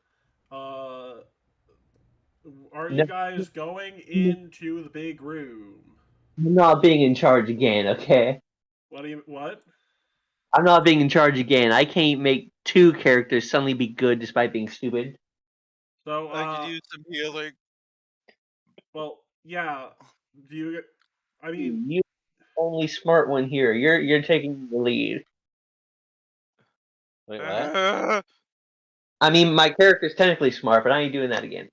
are you guys going into the big room? I'm not being in charge again, okay? What? I'm not being in charge again. I can't make two characters suddenly be good despite being stupid. So, I could use some healing. well, yeah. I mean, You only smart one here. You're taking the lead. Wait, what? I mean, my character's technically smart, but I ain't doing that again.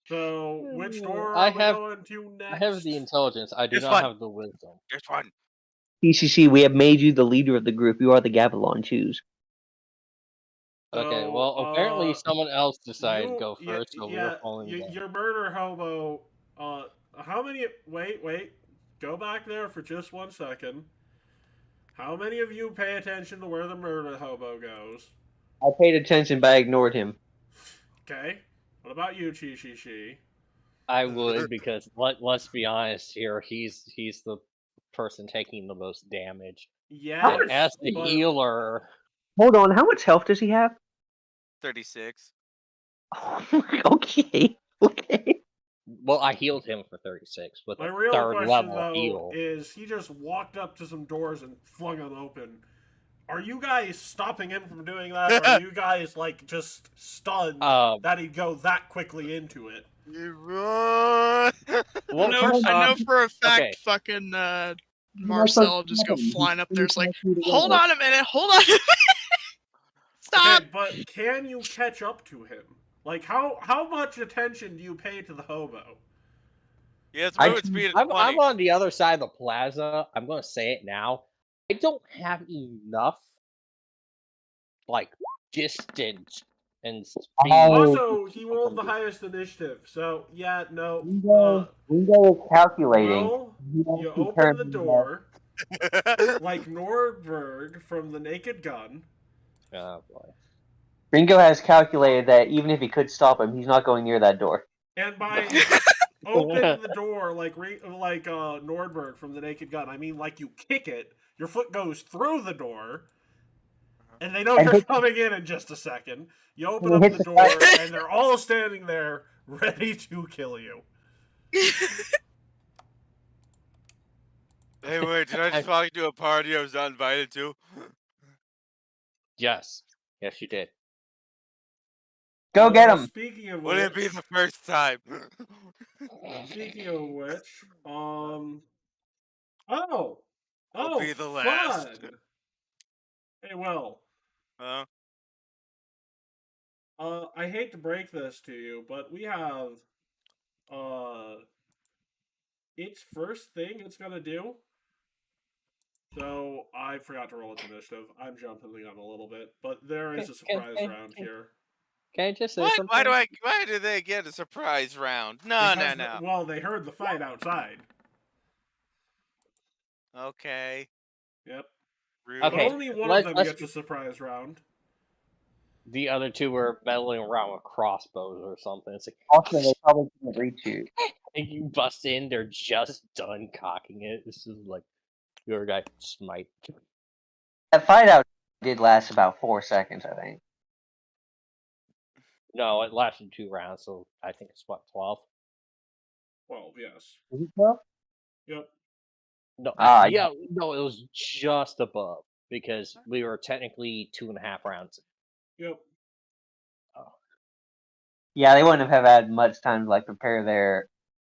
so which door I are we have- going to next? I have the intelligence. I do This not one. have the wisdom. There's one. PCC, we have made you the leader of the group. You are the Gavilon. Choose. Okay, So, well, apparently someone else decided to you- go first, so we were following them. your murder hobo. How many? Wait. Go back there for just 1 second. How many of you pay attention to where the murder hobo goes? I paid attention, but I ignored him. Okay. What about you, Chi? I would, because let's be honest here, he's the person taking the most damage. Yeah. And as the healer, Hold on, how much health does he have? 36. Okay. well, I healed him for 36 with My a real third question, level though, heal. is he just walked up to some doors and flung them open. Are you guys stopping him from doing that? Or are you guys, like, just stunned that he'd go that quickly into it? You run! Well, I first know off, for a fact okay. fucking Marcel just go flying up there. It's like, hold on a minute. Stop. Okay, but can you catch up to him? Like, how much attention do you pay to the hobo? He has I- movement speed of I'm 20. on the other side of the plaza. I'm gonna say it now. I don't have enough, like, distance and speed. Oh. Also, he rolled the highest initiative, so yeah, no. Window is calculating. Well, You have you to open turn the it door like Nordberg from The Naked Gun. Oh boy. Ringo has calculated that even if he could stop him, he's not going near that door. And by open the door like Nordberg from The Naked Gun, I mean like you kick it, your foot goes through the door, and they know And you're hit- coming in just a second. You open And up hit the the door, and they're all standing there ready to kill you. Hey, wait, did I just walk into a party I was not invited to? Yes. Yes, you did. Go get him. Speaking of Would it be which, the first time? speaking of which, Will be the last. fun. Hey, well, Huh? I hate to break this to you, but we have, its first thing it's gonna do. So I forgot to roll its initiative. I'm jumping the gun a little bit, but there is a surprise round here. Can I just say What? something? Why do they get a surprise round? No, no, Because no. well, they heard the fight outside. Okay. Yep. Rude. But Okay, only one let's- of them let's- gets a surprise round. The other two were meddling around with crossbows or something. It's like, Also, they probably couldn't reach you. and you bust in, they're just done cocking it. This is like, your guy smite. That fight out did last about 4 seconds, I think. No, it lasted 2 rounds, so I think it's what, 12? 12, yes. Is it 12? Yep. No, Ah, yeah, no, it was just above because we were technically 2.5 rounds. Yep. Yeah, they wouldn't have had much time to like prepare their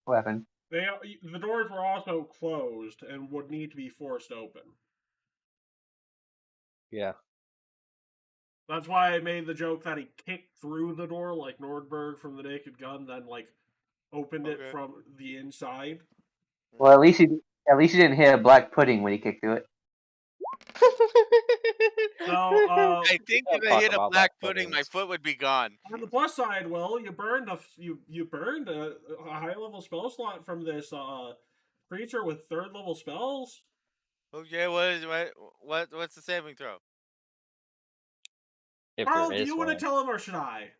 weapon. The doors were also closed and would need to be forced open. Yeah. That's why I made the joke that he kicked through the door like Nordberg from The Naked Gun, then like opened it Okay. from the inside. Well, at least he didn't hit a black pudding when he kicked through it. So, I think Don't if I talk hit a about black black pudding, my puddings. foot would be gone. on the plus side, Will, you burned a high level spell slot from this creature with 3rd level spells. Okay, what's the saving throw? If Carl, there do is you want to one. tell him or should I?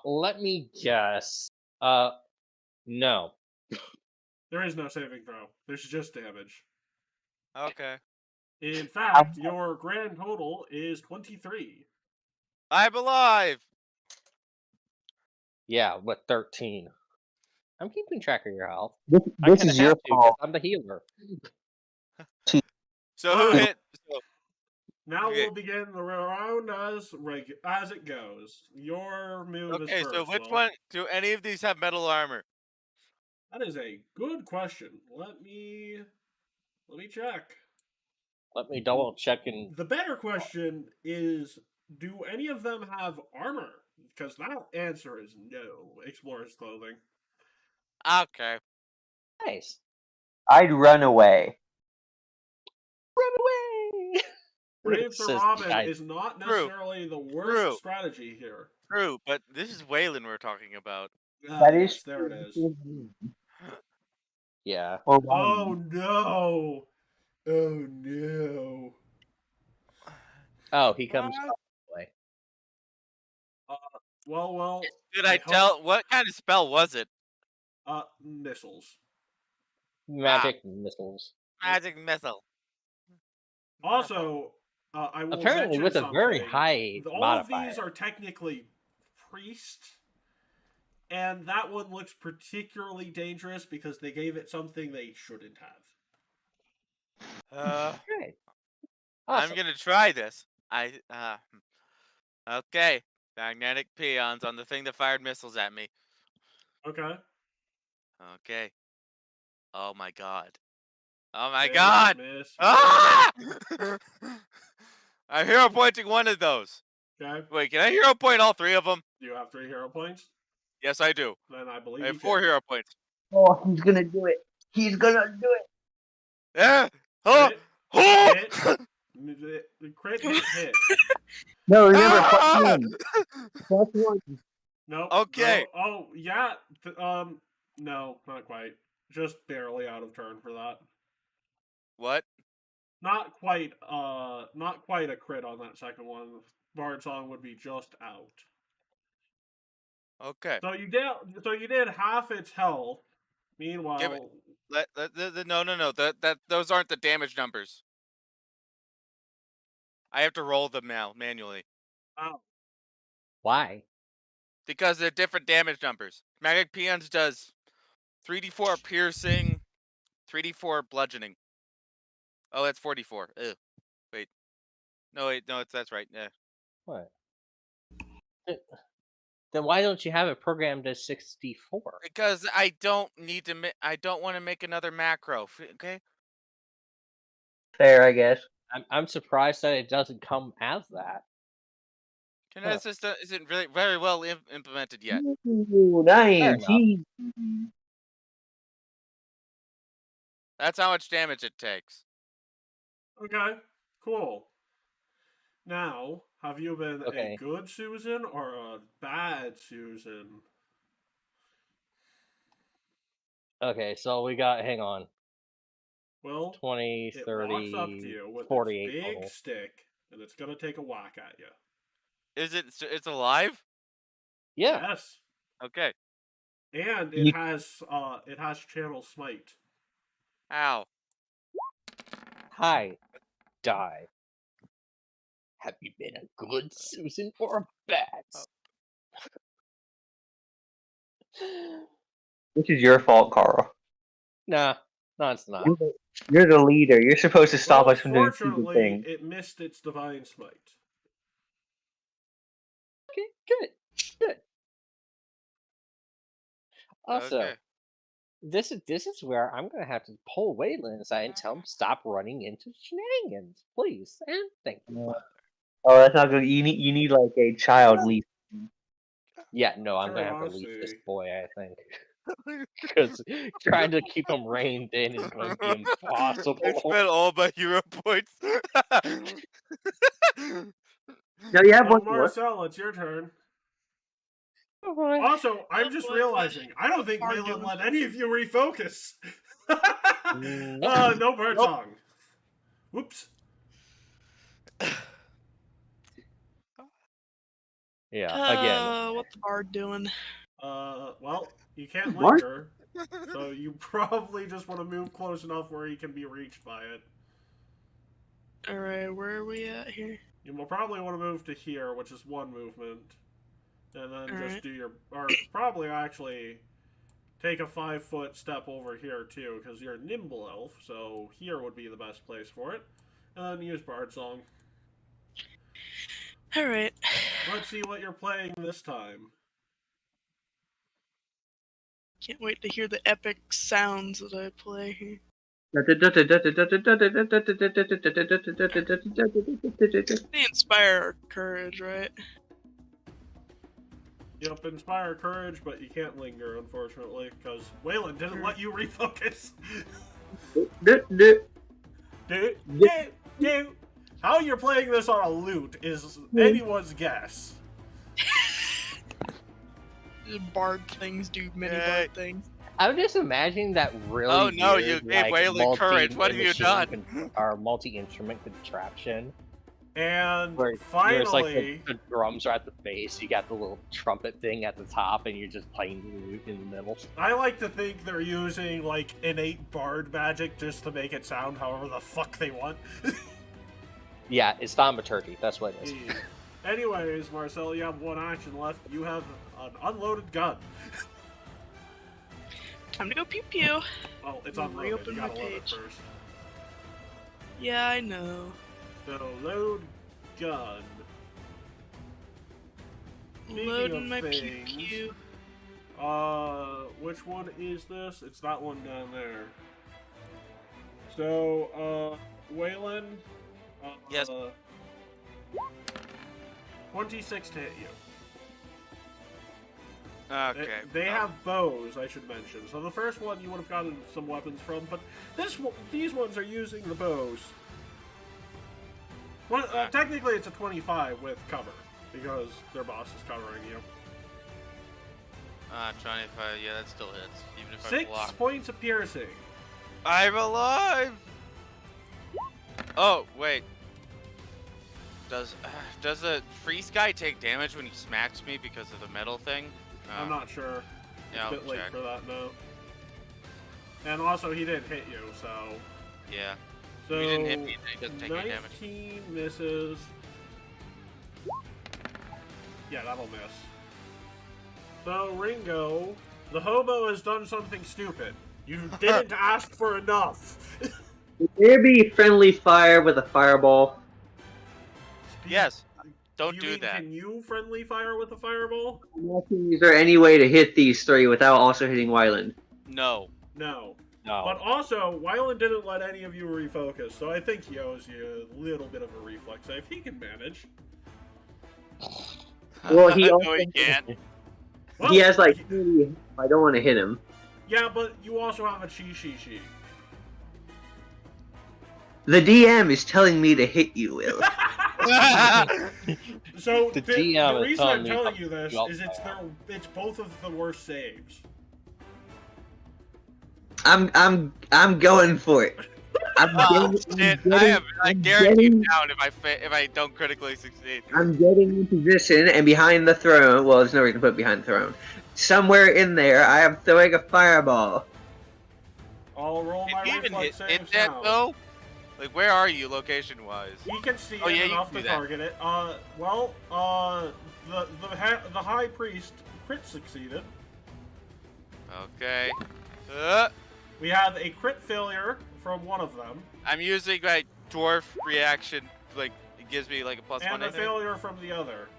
Let me guess. No. There is no saving throw. There's just damage. Okay. In fact, your grand total is 23. I'm alive! Yeah, with 13. I'm keeping track of your health. This I is kinda your have to, 'cause fault. I'm the healer. So who hit? So, Now Okay. we'll begin the round as it goes. Your move is okay, first. so which Will. one? Do any of these have metal armor? That is a good question. Let me check. Let me double check and The better question is, do any of them have armor? Because that answer is no. Explorer's clothing. Okay. nice. I'd run away. Run away! Brave Says Sir the Robin guy. is not True. necessarily the worst True. strategy here. True, but this is Waylon we're talking about. That is Yes, there it is. Yeah. Or Oh no! Oh no! Oh, he comes Ah. up the way. Well. Did I tell? What kind of spell was it? Missiles. Magic missiles. Magic missile. Also, I will Apparently mention with a very something. high All modifier. of these are technically priest, and that one looks particularly dangerous because they gave it something they shouldn't have. Great. I'm Awesome. gonna try this. Okay. Magnetic peons on the thing that fired missiles at me. Okay. Okay. Oh my god. Oh my Miss, god! Miss. Ah! I'm hero pointing one of those. Okay. Wait, can I hero point all 3 of them? Do you have 3 hero points? Yes, I do. Then I believe I have you 4 can. hero points. Oh, he's gonna do it. He's gonna do it. Ah! Oh! Crit, Oh! hit, the crit hit. No, remember, Ah! +1. Nope. Okay. No. Oh, yeah. No, not quite. Just barely out of turn for that. What? Not quite a crit on that second one. Bard Song would be just out. Okay. So you did half its health. Meanwhile, No. Those aren't the damage numbers. I have to roll them now manually oh, Why? because they're different damage numbers. Magic Peons does 3d4 piercing, 3d4 bludgeoning. Oh, that's 44. Ew. Wait. No, that's right. Yeah. What? Then why don't you have it programmed as 64? Because I don't need to. I don't want to make another macro. Okay. Fair, I guess. I'm surprised that it doesn't come as that. Kinesis isn't really very well implemented yet. Ooh, Fair nice. enough. That's how much damage it takes. okay, cool. Now, have you been Okay. a good Susan or a bad Susan? Okay, so we got, hang on, Well, 20, it 30, walks up to you with 48 its big total. stick, and it's gonna take a whack at you. Is it? It's alive? Yeah. Yes, Okay. and You- it has channel smite. Ow. Hi. Die. Have you been a good Susan or a bad? This is your fault, Carl. Nah, no, it's not. You're the leader. You're supposed to stop Well, us from doing stupid fortunately, things. it missed its divine smite. Okay, good, good. Also, Okay. this is where I'm gonna have to pull Waylon aside and tell him to stop running into shenanigans, please, and thank you. Oh, that's not good. You need like a child lead. Yeah, no, I'm gonna have to leave this Curiosity. boy, I think, because trying to keep him reined in is going to be impossible. I spent all my hero points. No, you have Well, one more. Marcel, it's your turn. Also, I'm just realizing, I don't think Waylon let any of you refocus. No bird song. Whoops. Yeah, again. What's the bard doing? Well, you can't Mark? linger, so you probably just want to move close enough where he can be reached by it. Alright, where are we at here? You will probably want to move to here, which is one movement, and then just Alright. do your, or probably actually take a 5-foot step over here too, because you're a nimble elf, so here would be the best place for it, and then use Bard Song. Alright. Let's see what you're playing this time. Can't wait to hear the epic sounds that I play here. They inspire our courage, right? Yep, inspire courage, but you can't linger, unfortunately, because Waylon didn't let you refocus. How you're playing this on a lute is anyone's guess. Just bard things do mini Yay. bard things. I'm just imagining that really Oh, no, weird, you gave like, Waylon courage. What have you multi-machine done? Or multi-instrument contraption. And Where finally, there's like the drums are at the base, you got the little trumpet thing at the top, and you're just playing the lute in the middle. I like to think they're using like innate bard magic just to make it sound however the fuck they want. Yeah, it's thaumaturgy. That's what it is. Anyways, Marcel, you have one action left. You have an unloaded gun. Time to go pew pew. Oh, it's Let unloaded. me reopen You my gotta load it page. first. Yeah, I know. So load gun. Speaking Loading of my pew things, pew. which one is this? It's that one down there. So, Waylon. Yes. 26 to hit you. Okay. They have bows, I should mention. So the first one you would have gotten some weapons from, but these ones are using the bows. Well, technically it's a 25 with cover, because their boss is covering you. 25, yeah, that still hits, even if I 6 block. points of piercing. I'm alive! Oh, wait. Does the freeze guy take damage when he smacks me because of the metal thing? I'm not sure. Yeah, It's a I'll bit late check. for that now. And also, he didn't hit you, so... Yeah. So, He didn't hit me, he doesn't take any damage. 19 misses. Yeah, that'll miss. So, Ringo, the hobo has done something stupid. You didn't ask for enough. Would there be friendly fire with a fireball? Yes. Don't You do mean, that. Can you friendly fire with a fireball? I'm asking, is there any way to hit these 3 without also hitting Wyland? No. No. No. But also, Wyland didn't let any of you refocus, so I think he owes you a little bit of a reflex save. He can manage. Well, he no, also- he can't. Well, He has like 30. I don't want to hit him. Yeah, but you also have a chi. The DM is telling me to hit you, Will. So The the GM is reason I'm telling me telling to you this drop is it's fire. it's both of the worst saves. I'm going for it. Oh, shit. I guarantee you down if I don't critically succeed. I'm getting in position, and behind the throne. Well, there's no reason to put it behind the throne. Somewhere in there, I am throwing a fireball. I'll roll my Did you even reflex hit saves that now. though? Like, where are you location-wise? He can see Oh, it yeah, you enough can to do that. target it. The high priest crit succeeded. Okay. We have a crit failure from one of them, I'm using my dwarf reaction. Like, it gives me like a +1. and I a think. failure from the other.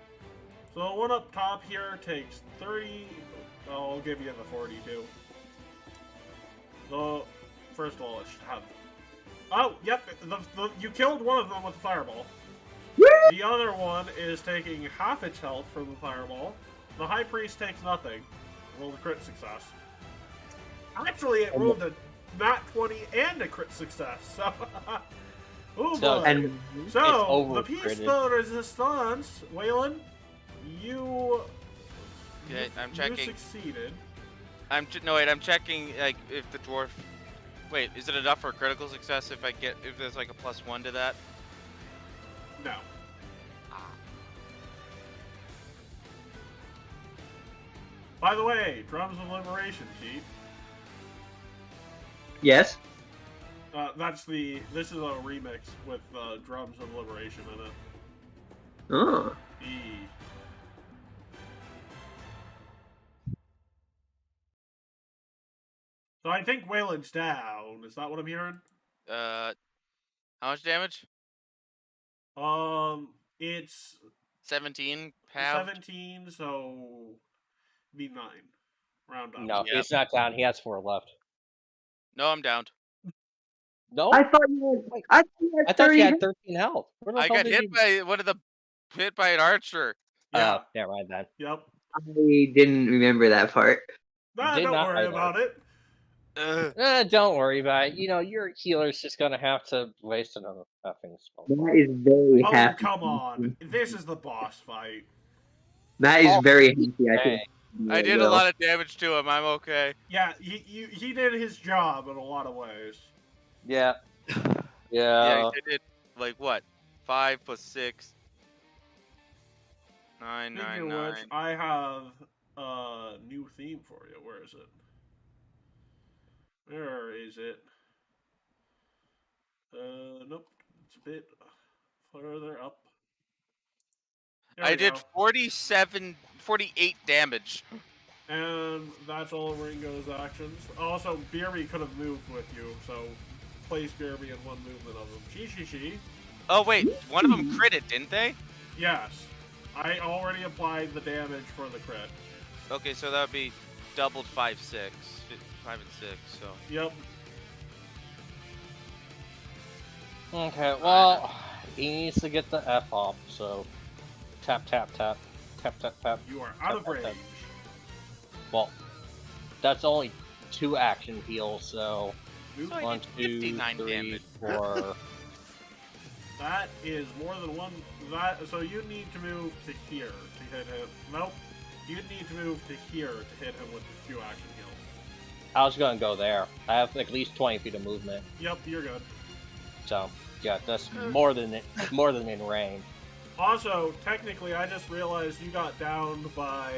So the one up top here takes 30. Oh, I'll give you the 42. So first of all, it should have. Oh, yep. You killed one of them with the fireball. The other one is taking half its health from the fireball. The high priest takes nothing. Rolled a crit success. Actually, it rolled a nat 20 and a crit success. So, ooh, So- boy. And So, over the piece critted. de resistance, Waylon, you. Yeah, I'm you checking. succeeded. I'm checking like if the dwarf. Wait, is it enough for a critical success if there's like a +1 to that? No. By the way, Drums of Liberation, Pete. yes, This is a remix with Drums of Liberation in it. oh, E. So I think Waylon's down. Is that what I'm hearing? How much damage? It's 17 halved. 17, so be 9. Round up. No, Yep. he's not down. He has 4 left. No, I'm downed. No, I thought you had. I thought you had I thought 30. you had 13 health. Where the I hell got did hit you... by hit by an archer. Yeah. Oh, never mind then. Yep. I didn't remember that part. Nah, Did don't not worry either. about it. Don't worry about it. You know, your healer's just gonna have to waste another fucking spell. That is very Oh, happy. come on. This is the boss fight. That is Oh, very happy. I Hey, think. I did a lot of damage to him. I'm okay. Yeah, he did his job in a lot of ways. yeah. Yeah, Yeah. I did like what? 5 + 6. 9, Speaking 9, of 9. which, I have a new theme for you. Where is it? Where is it? Nope. It's a bit further up. There I we did go. 48 damage. And that's all Ringo's actions. Also, Beerby could have moved with you, so place Beerby in one movement of him. She. Oh wait, one of them critted, didn't they? Yes. I already applied the damage for the crit. Okay, so that would be doubled 5, 6. 5 and 6, so. Yep. Okay, well, he needs to get the F off, so tap, tap, tap. Tap, tap, tap. You are out of Tap, tap, range. tap. Well, that's only 2 action heals, so Oop, So I 1, did 2, 59 3, damage. 4. that is more than one. So you need to move to here to hit him. Nope. You'd need to move to here to hit him with the 2 action heals. I was gonna go there. I have at least 20 feet of movement, Yep, you're good. so yeah, that's more than in range. Also, technically, I just realized you got downed by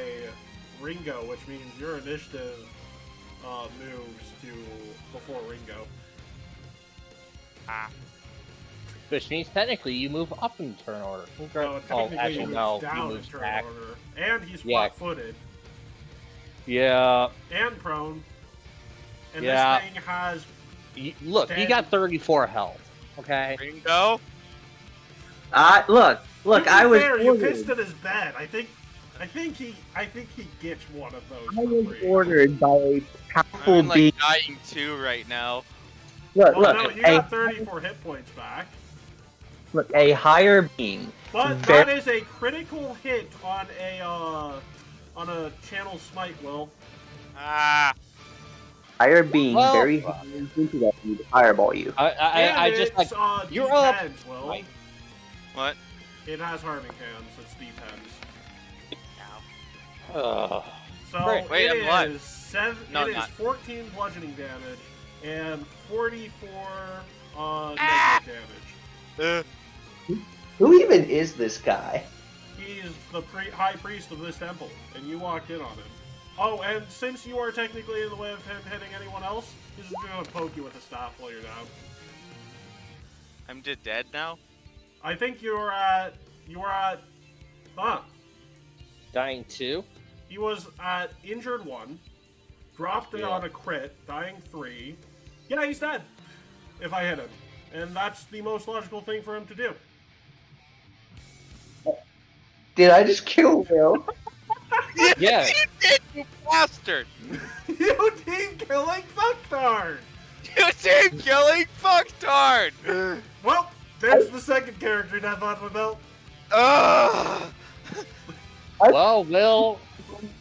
Ringo, which means your initiative moves to before Ringo. Ah. Which means technically you move up in turn order. So technically, actually, he moves no, he down in moves turn back. order, and he's Yeah. flat-footed Yeah. and prone. And Yeah. this thing has. Look, he got 34 health. Okay. Ringo? Look, To be I was fair, you ordered. pissed at his bed. I think he gets one of those. I for was free. ordered by a powerful I'm being. like dying too right now. Look, Well, look, no, you a, got 34 hit points back. look, a higher being. But Very- that is a critical hit on a channel smite, Will. Ah. Higher being Well, very heavily into that you to fireball you. I And just like it's, you're D10s, up. Will. Right. What? It has harming hands. It's D10s. Ugh. So Great. Wait, it I'm alive. is seven. No, it is not. 14 bludgeoning damage and 44 Ah! negative damage. Who even is this guy? He's the high priest of this temple, and you walked in on him. Oh, and since you are technically in the way of him hitting anyone else, he's just gonna poke you with a staff while you're down. I'm just dead now? I think you were at. Dying 2. He was at injured 1, dropped it Yeah. on a crit, dying 3. Yeah, he's dead. If I hit him. And that's the most logical thing for him to do. Did I just kill Will? Yeah. You did, you bastard! You team killing fucktard! You did killing fucktard! Well, there's the second character death on my belt. Ugh! Well, Will,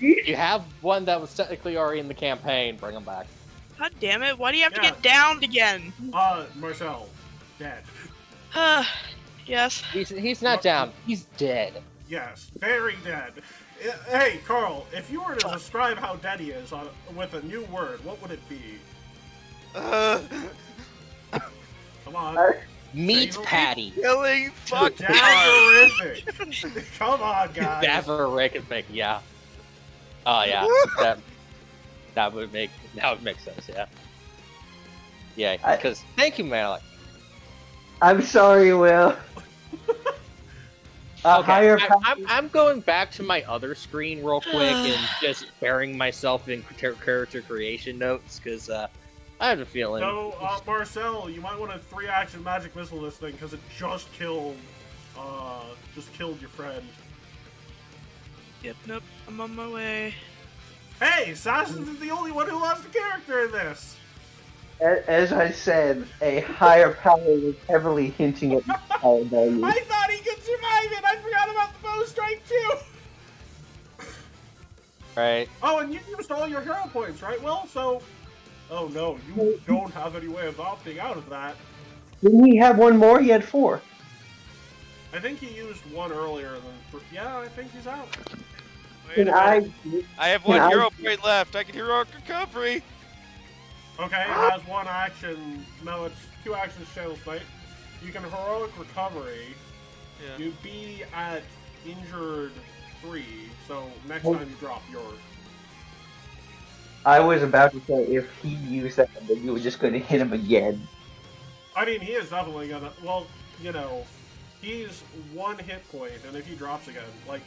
you have one that was technically already in the campaign. Bring him back. God damn it! Why do you have to Yeah. get downed again? Marcel, dead. Yes. He's not down. He's dead. Yes, very dead. Hey, Carl, if you were to describe how dead he is with a new word, what would it be? Ugh. Come on. Meat Say- patty. Killing fucktard! Daverific. Come on, guys. Daverific, yeah. Oh yeah. that would make sense, yeah. Yeah, I- because thank you, Malik. I'm sorry, Will. Higher I'm going back to my other screen real quick and just burying myself in character creation notes because I have a feeling. So, Marcel, you might want to 3-action magic missile this thing because it just killed your friend. Yep. Nope. I'm on my way. Hey, Sassans is the only one who lost a character in this. As I said, a higher power was heavily hinting at fireball you. I thought he could survive it. I forgot about the bow strike too. Right. Oh, and you used all your hero points, right, Will? So, oh no, you don't have any way of opting out of that. Didn't he have one more? He had 4. I think he used one earlier than. Yeah, I think he's out. Wait a Can I? minute. I have one Can I- hero point left. I can heroic recovery. Okay, it has 1 action. No, it's 2 actions. Channel Smite. You can heroic recovery. Yeah. You'd be at injured 3. So next Well- time you drop yours. I was about to say if he used that, then you were just going to hit him again. I mean, he is definitely gonna. Well, you know, he's 1 hit point, and if he drops again, like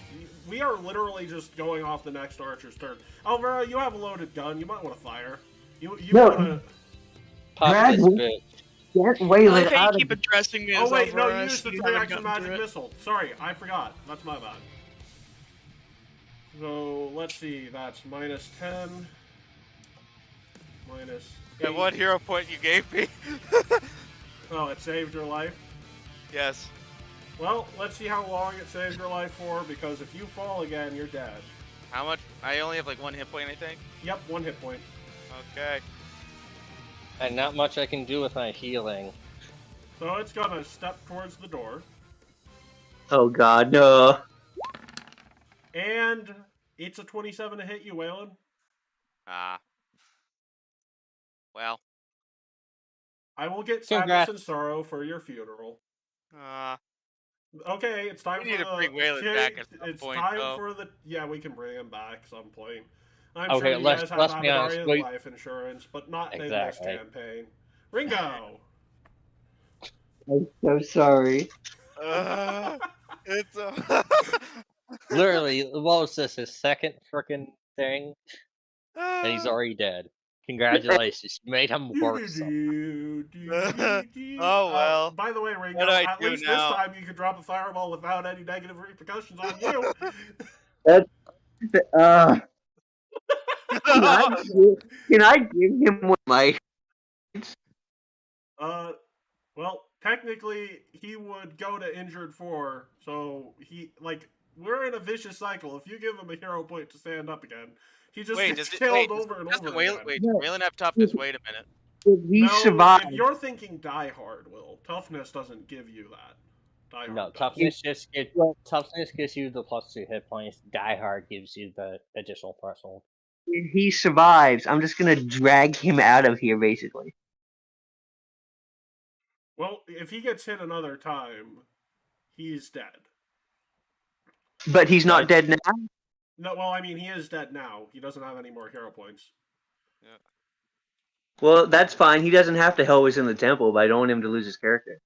we are literally just going off the next archer's turn. Oh, Vera, you have a loaded gun. You might want to fire. You No. want to. Pop Brad, this we- bitch. Get I Waylon like how out you of keep addressing me Oh as wait, no, you Alvarez, used the you 3 haven't action gotten magic through it. missile. Sorry, I forgot. That's my bad. So let's see. That's -10. Minus. That 8. one hero point you gave me. Oh, it saved your life. Yes. Well, let's see how long it saves your life for. Because if you fall again, you're dead. How much? I only have like 1 hit point, I think. Yep, 1 hit point. Okay. And not much I can do with my healing. So it's gonna step towards the door. Oh god, no. And it's a 27 to hit you, Waylon. Ah. Well. I will get sadness Congrats. and sorrow for your funeral. Uh. Okay, it's time We for need to the... bring Waylon back at some it's point, time though. for the... Yeah, we can bring him back some point. I'm Okay, sure you let's- guys have let's be honest, Abadarian we- life insurance, but not in this Exactly. campaign. Ringo! I'm so sorry. It's Literally, what was this? His second frickin' thing? And he's already dead. Congratulations, you made him work some. Oh, well. By the way, Ringo, What do I at do least now? this time you could drop a fireball without any negative repercussions on you. Can I give him one of my... Well, technically, he would go to injured 4, so we're in a vicious cycle. If you give him a hero point to stand up again, he just gets killed over and over again. Wait, No. Waylon have toughness? Wait a minute. If he No, survived... if you're thinking Die Hard, Will, toughness doesn't give you that. Die Hard No, does. toughness gives you the +2 hit points. Die Hard gives you the additional threshold. If he survives, I'm just gonna drag him out of here, basically. Well, if he gets hit another time, he's dead. But he's not dead now? No, well, I mean, he is dead now. He doesn't have any more hero points. Well, that's fine. He doesn't have to always in the temple, but I don't want him to lose his character.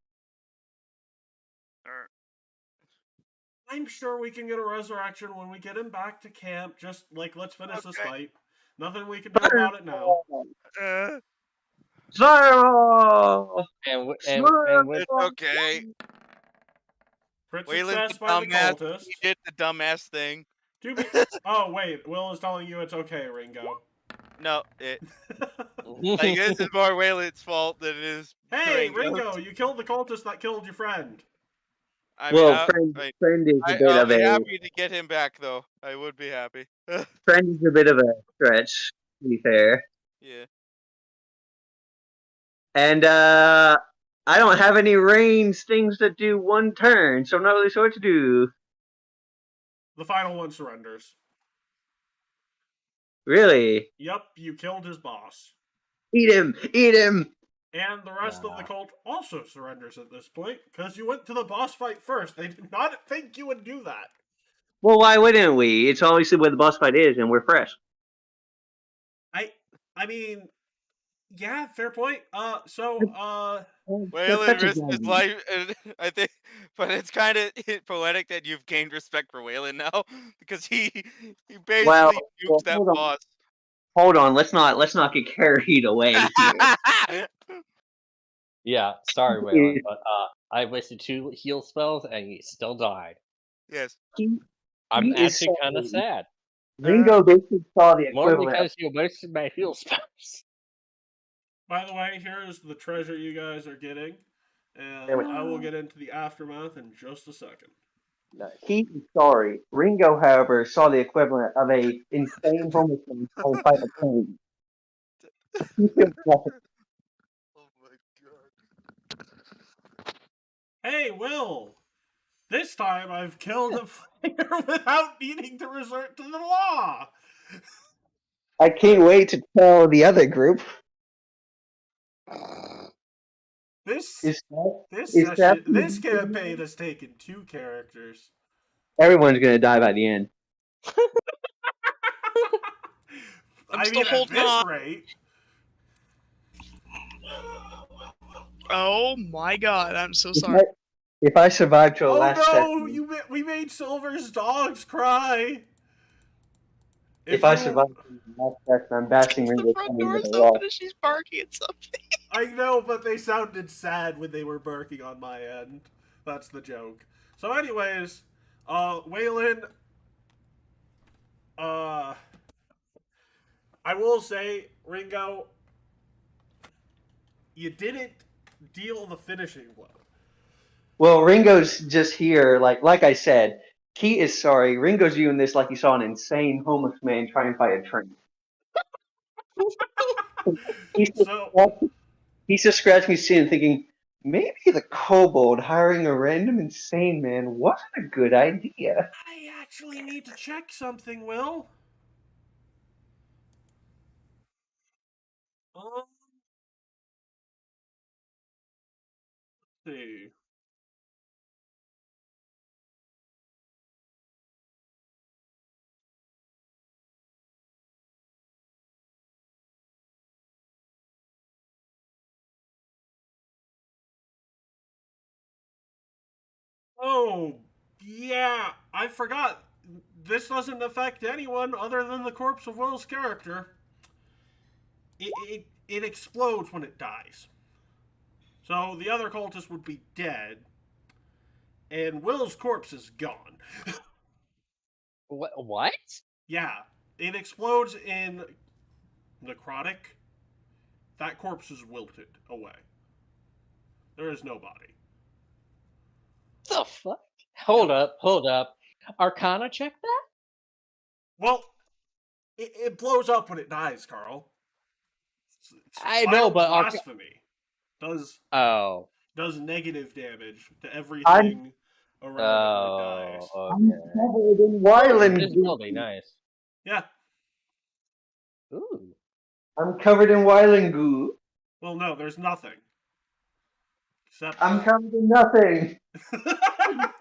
I'm sure we can get a resurrection when we get him back to camp. Just, let's finish this Okay. fight. Nothing we can do about it now. Zoro! And with It's okay. Crit Waylon's success the by the dumbass. cultist. He did the dumbass thing. Oh, wait. Will is telling you it's okay, Ringo. No, this is more Waylon's fault than it is. Hey, Ringo's. Ringo, you killed the cultist that killed your friend. I mean, Well, friend is a bit I'll of be a happy to get him back, though. I would be happy. friend is a bit of a stretch, to be fair. Yeah. And I don't have any range things that do 1 turn, so I'm not really sure what to do. The final one surrenders. Really? Yep, you killed his boss. Eat him! Eat him! And the rest of the cult also surrenders at this point, because you went to the boss fight first. They did not think you would do that. Well, why wouldn't we? It's obviously where the boss fight is, and we're fresh. I mean, yeah, fair point. Waylon Such a risked his zombie. life, and I think, but it's kind of poetic that you've gained respect for Waylon now because he basically Well, nuked that hold on. boss. Hold on, let's not get carried away here. yeah, sorry, Waylon, but I wasted 2 heal spells and he still died. Yes. I'm He is actually kind of sorry. sad. Ringo basically saw the More equivalent. because you wasted my heal spells. By the way, here's the treasure you guys are getting, and Damn it. I will get into the aftermath in just a second. He is sorry. Ringo, however, saw the equivalent of a insane homeless man trying to fight a plane. He feels nothing. Oh my god. Hey, Will! This time I've killed a player without needing to resort to the law! I can't wait to tell the other group. This Is that, this is that session, this campaign has taken 2 characters. everyone's gonna die by the end. I'm I still mean, at holding this on. rate, Oh my god, I'm so If sorry. If I survive to a oh last no! session, We made Silver's dogs cry. if I you- survive to the last session, I'm bashing The Ringo front coming door's with a rock. open and she's barking at something. I know, but they sounded sad when they were barking on my end. That's the joke. So, anyways, Waylon, I will say, Ringo, you didn't deal the finishing blow. Well, Ringo's just here, like I said, He is sorry. Ringo's viewing this like he saw an insane homeless man try and fight a train. He's just, So he's just scratching his chin thinking, maybe the kobold hiring a random insane man wasn't a good idea. I actually need to check something, Will. Let's see. Oh, yeah, I forgot. This doesn't affect anyone other than the corpse of Will's character. It explodes when it dies. So the other cultist would be dead, and Will's corpse is gone. What? Yeah, it explodes in necrotic. That corpse is wilted away. There is no body. The fuck? Hold up. Arcana check that? Well, it blows up when it dies, Carl. It's I know, violent but blasphemy does oh. negative damage to I'm- everything around it when it dies. Oh, I'm okay. covered in Wyland This goo. building, nice. Yeah. Ooh. I'm covered in Wyland goo. Well, no, there's nothing. Except. I'm covered in nothing.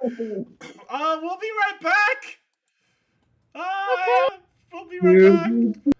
We'll be right back. We'll be right back.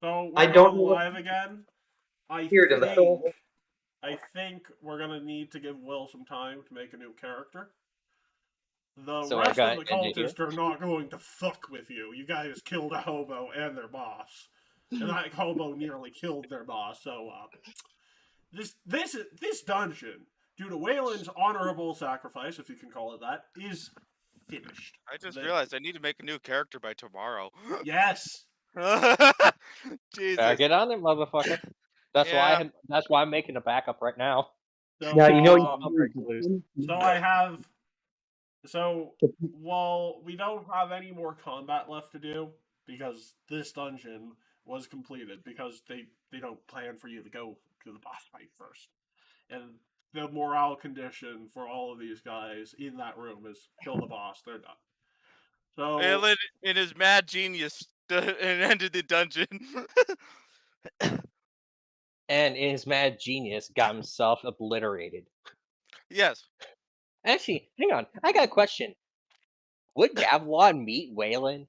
So I we're don't going know what- live again. Here to the- I think we're gonna need to give Will some time to make a new character. The So I rest got of the end it here? cultists are not going to fuck with you. You guys killed a hobo and their boss, and that hobo nearly killed their boss. So this dungeon, due to Waylon's honorable sacrifice, if you can call it that, is finished. I just The- realized I need to make a new character by tomorrow. Yes. Jesus. Better get on it, motherfucker. That's Yeah. why I'm making a backup right now. So, Now you know um, you so I have. So, well, we don't have any more combat left to do because this dungeon was completed because they don't plan for you to go to the boss fight first. And the morale condition for all of these guys in that room is kill the boss, they're done. So, Alan, in his mad genius, and ended the dungeon. And in his mad genius, got himself obliterated. Yes. Actually, hang on. I got a question. Would Gavlon meet Waylon?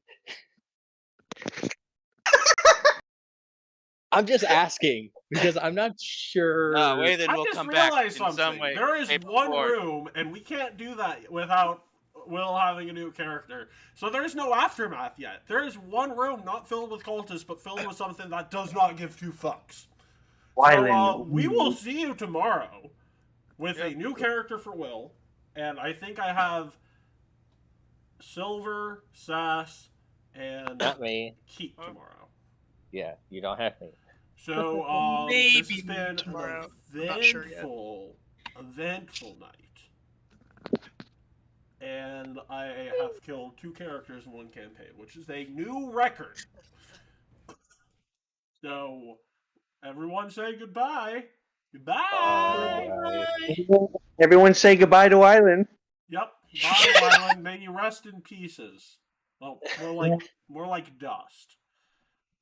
I'm just asking because I'm not sure. Waylon I will just come back realized in some something. way. There is shape, or one form. room, and we can't do that without Will having a new character. So there's no aftermath yet. There is one room not filled with cultists, but filled with something that does not give two fucks. So we will see you tomorrow with a new character for Will, and I think I have Silver, Sass, and Not me. Keep tomorrow. Yeah, you don't have me. So this Maybe has been tomorrow. an I'm not sure yet. eventful night. And I have killed 2 characters in one campaign, which is a new record. So, everyone say goodbye. Goodbye! Everyone say goodbye to Island. Yep. Bye, Wyland. May you rest in pieces. Well, more like dust.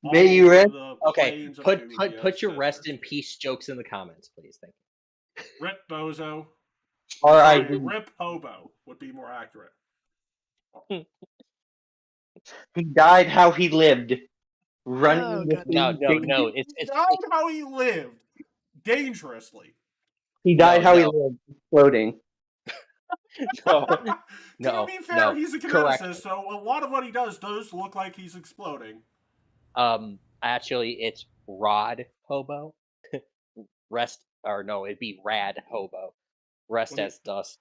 May All you over rest- the Okay, plains of put Thuvios your rest desert. in peace jokes in the comments, please. Thank you. Rip Bozo. R.I.P. Sorry, Rip Hobo would be more accurate. He died how he lived. Running Oh, with God. No. He It's died how he lived. Dangerously. He died how he no. lived, exploding. no, To be fair, no. he's a Correct. kineticist, so a lot of what he does look like he's exploding. Actually, it's Rod Hobo. Rest, or no, it'd be Rad Hobo. Rest What do you- as dust.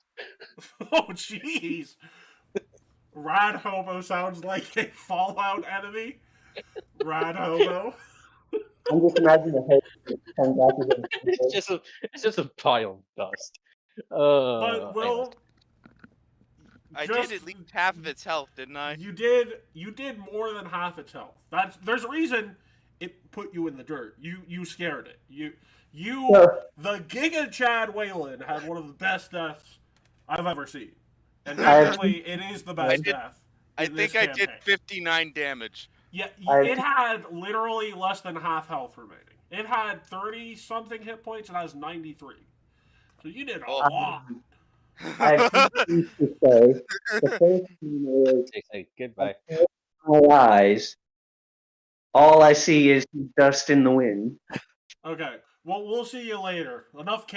Oh, jeez. Rad Hobo sounds like a Fallout enemy. Rad Hobo. I'm just imagining the head that comes out of the- It's just a pile of dust. But, Anyways. Will, I just- did at least half of its health, didn't I? you did more than half its health. There's a reason it put you in the dirt. You scared it. The Giga Chad Whalen had one of the best deaths I've ever seen. And technically, it is the best death. I in this think I did campaign. 59 damage. Yeah, I- it had literally less than half health remaining. It had 30-something hit points and has 93. So you did a Oh. lot. I have 2 things to say. The first thing is, Say goodbye. my eyes, all I see is dust in the wind. Okay, well, we'll see you later. Enough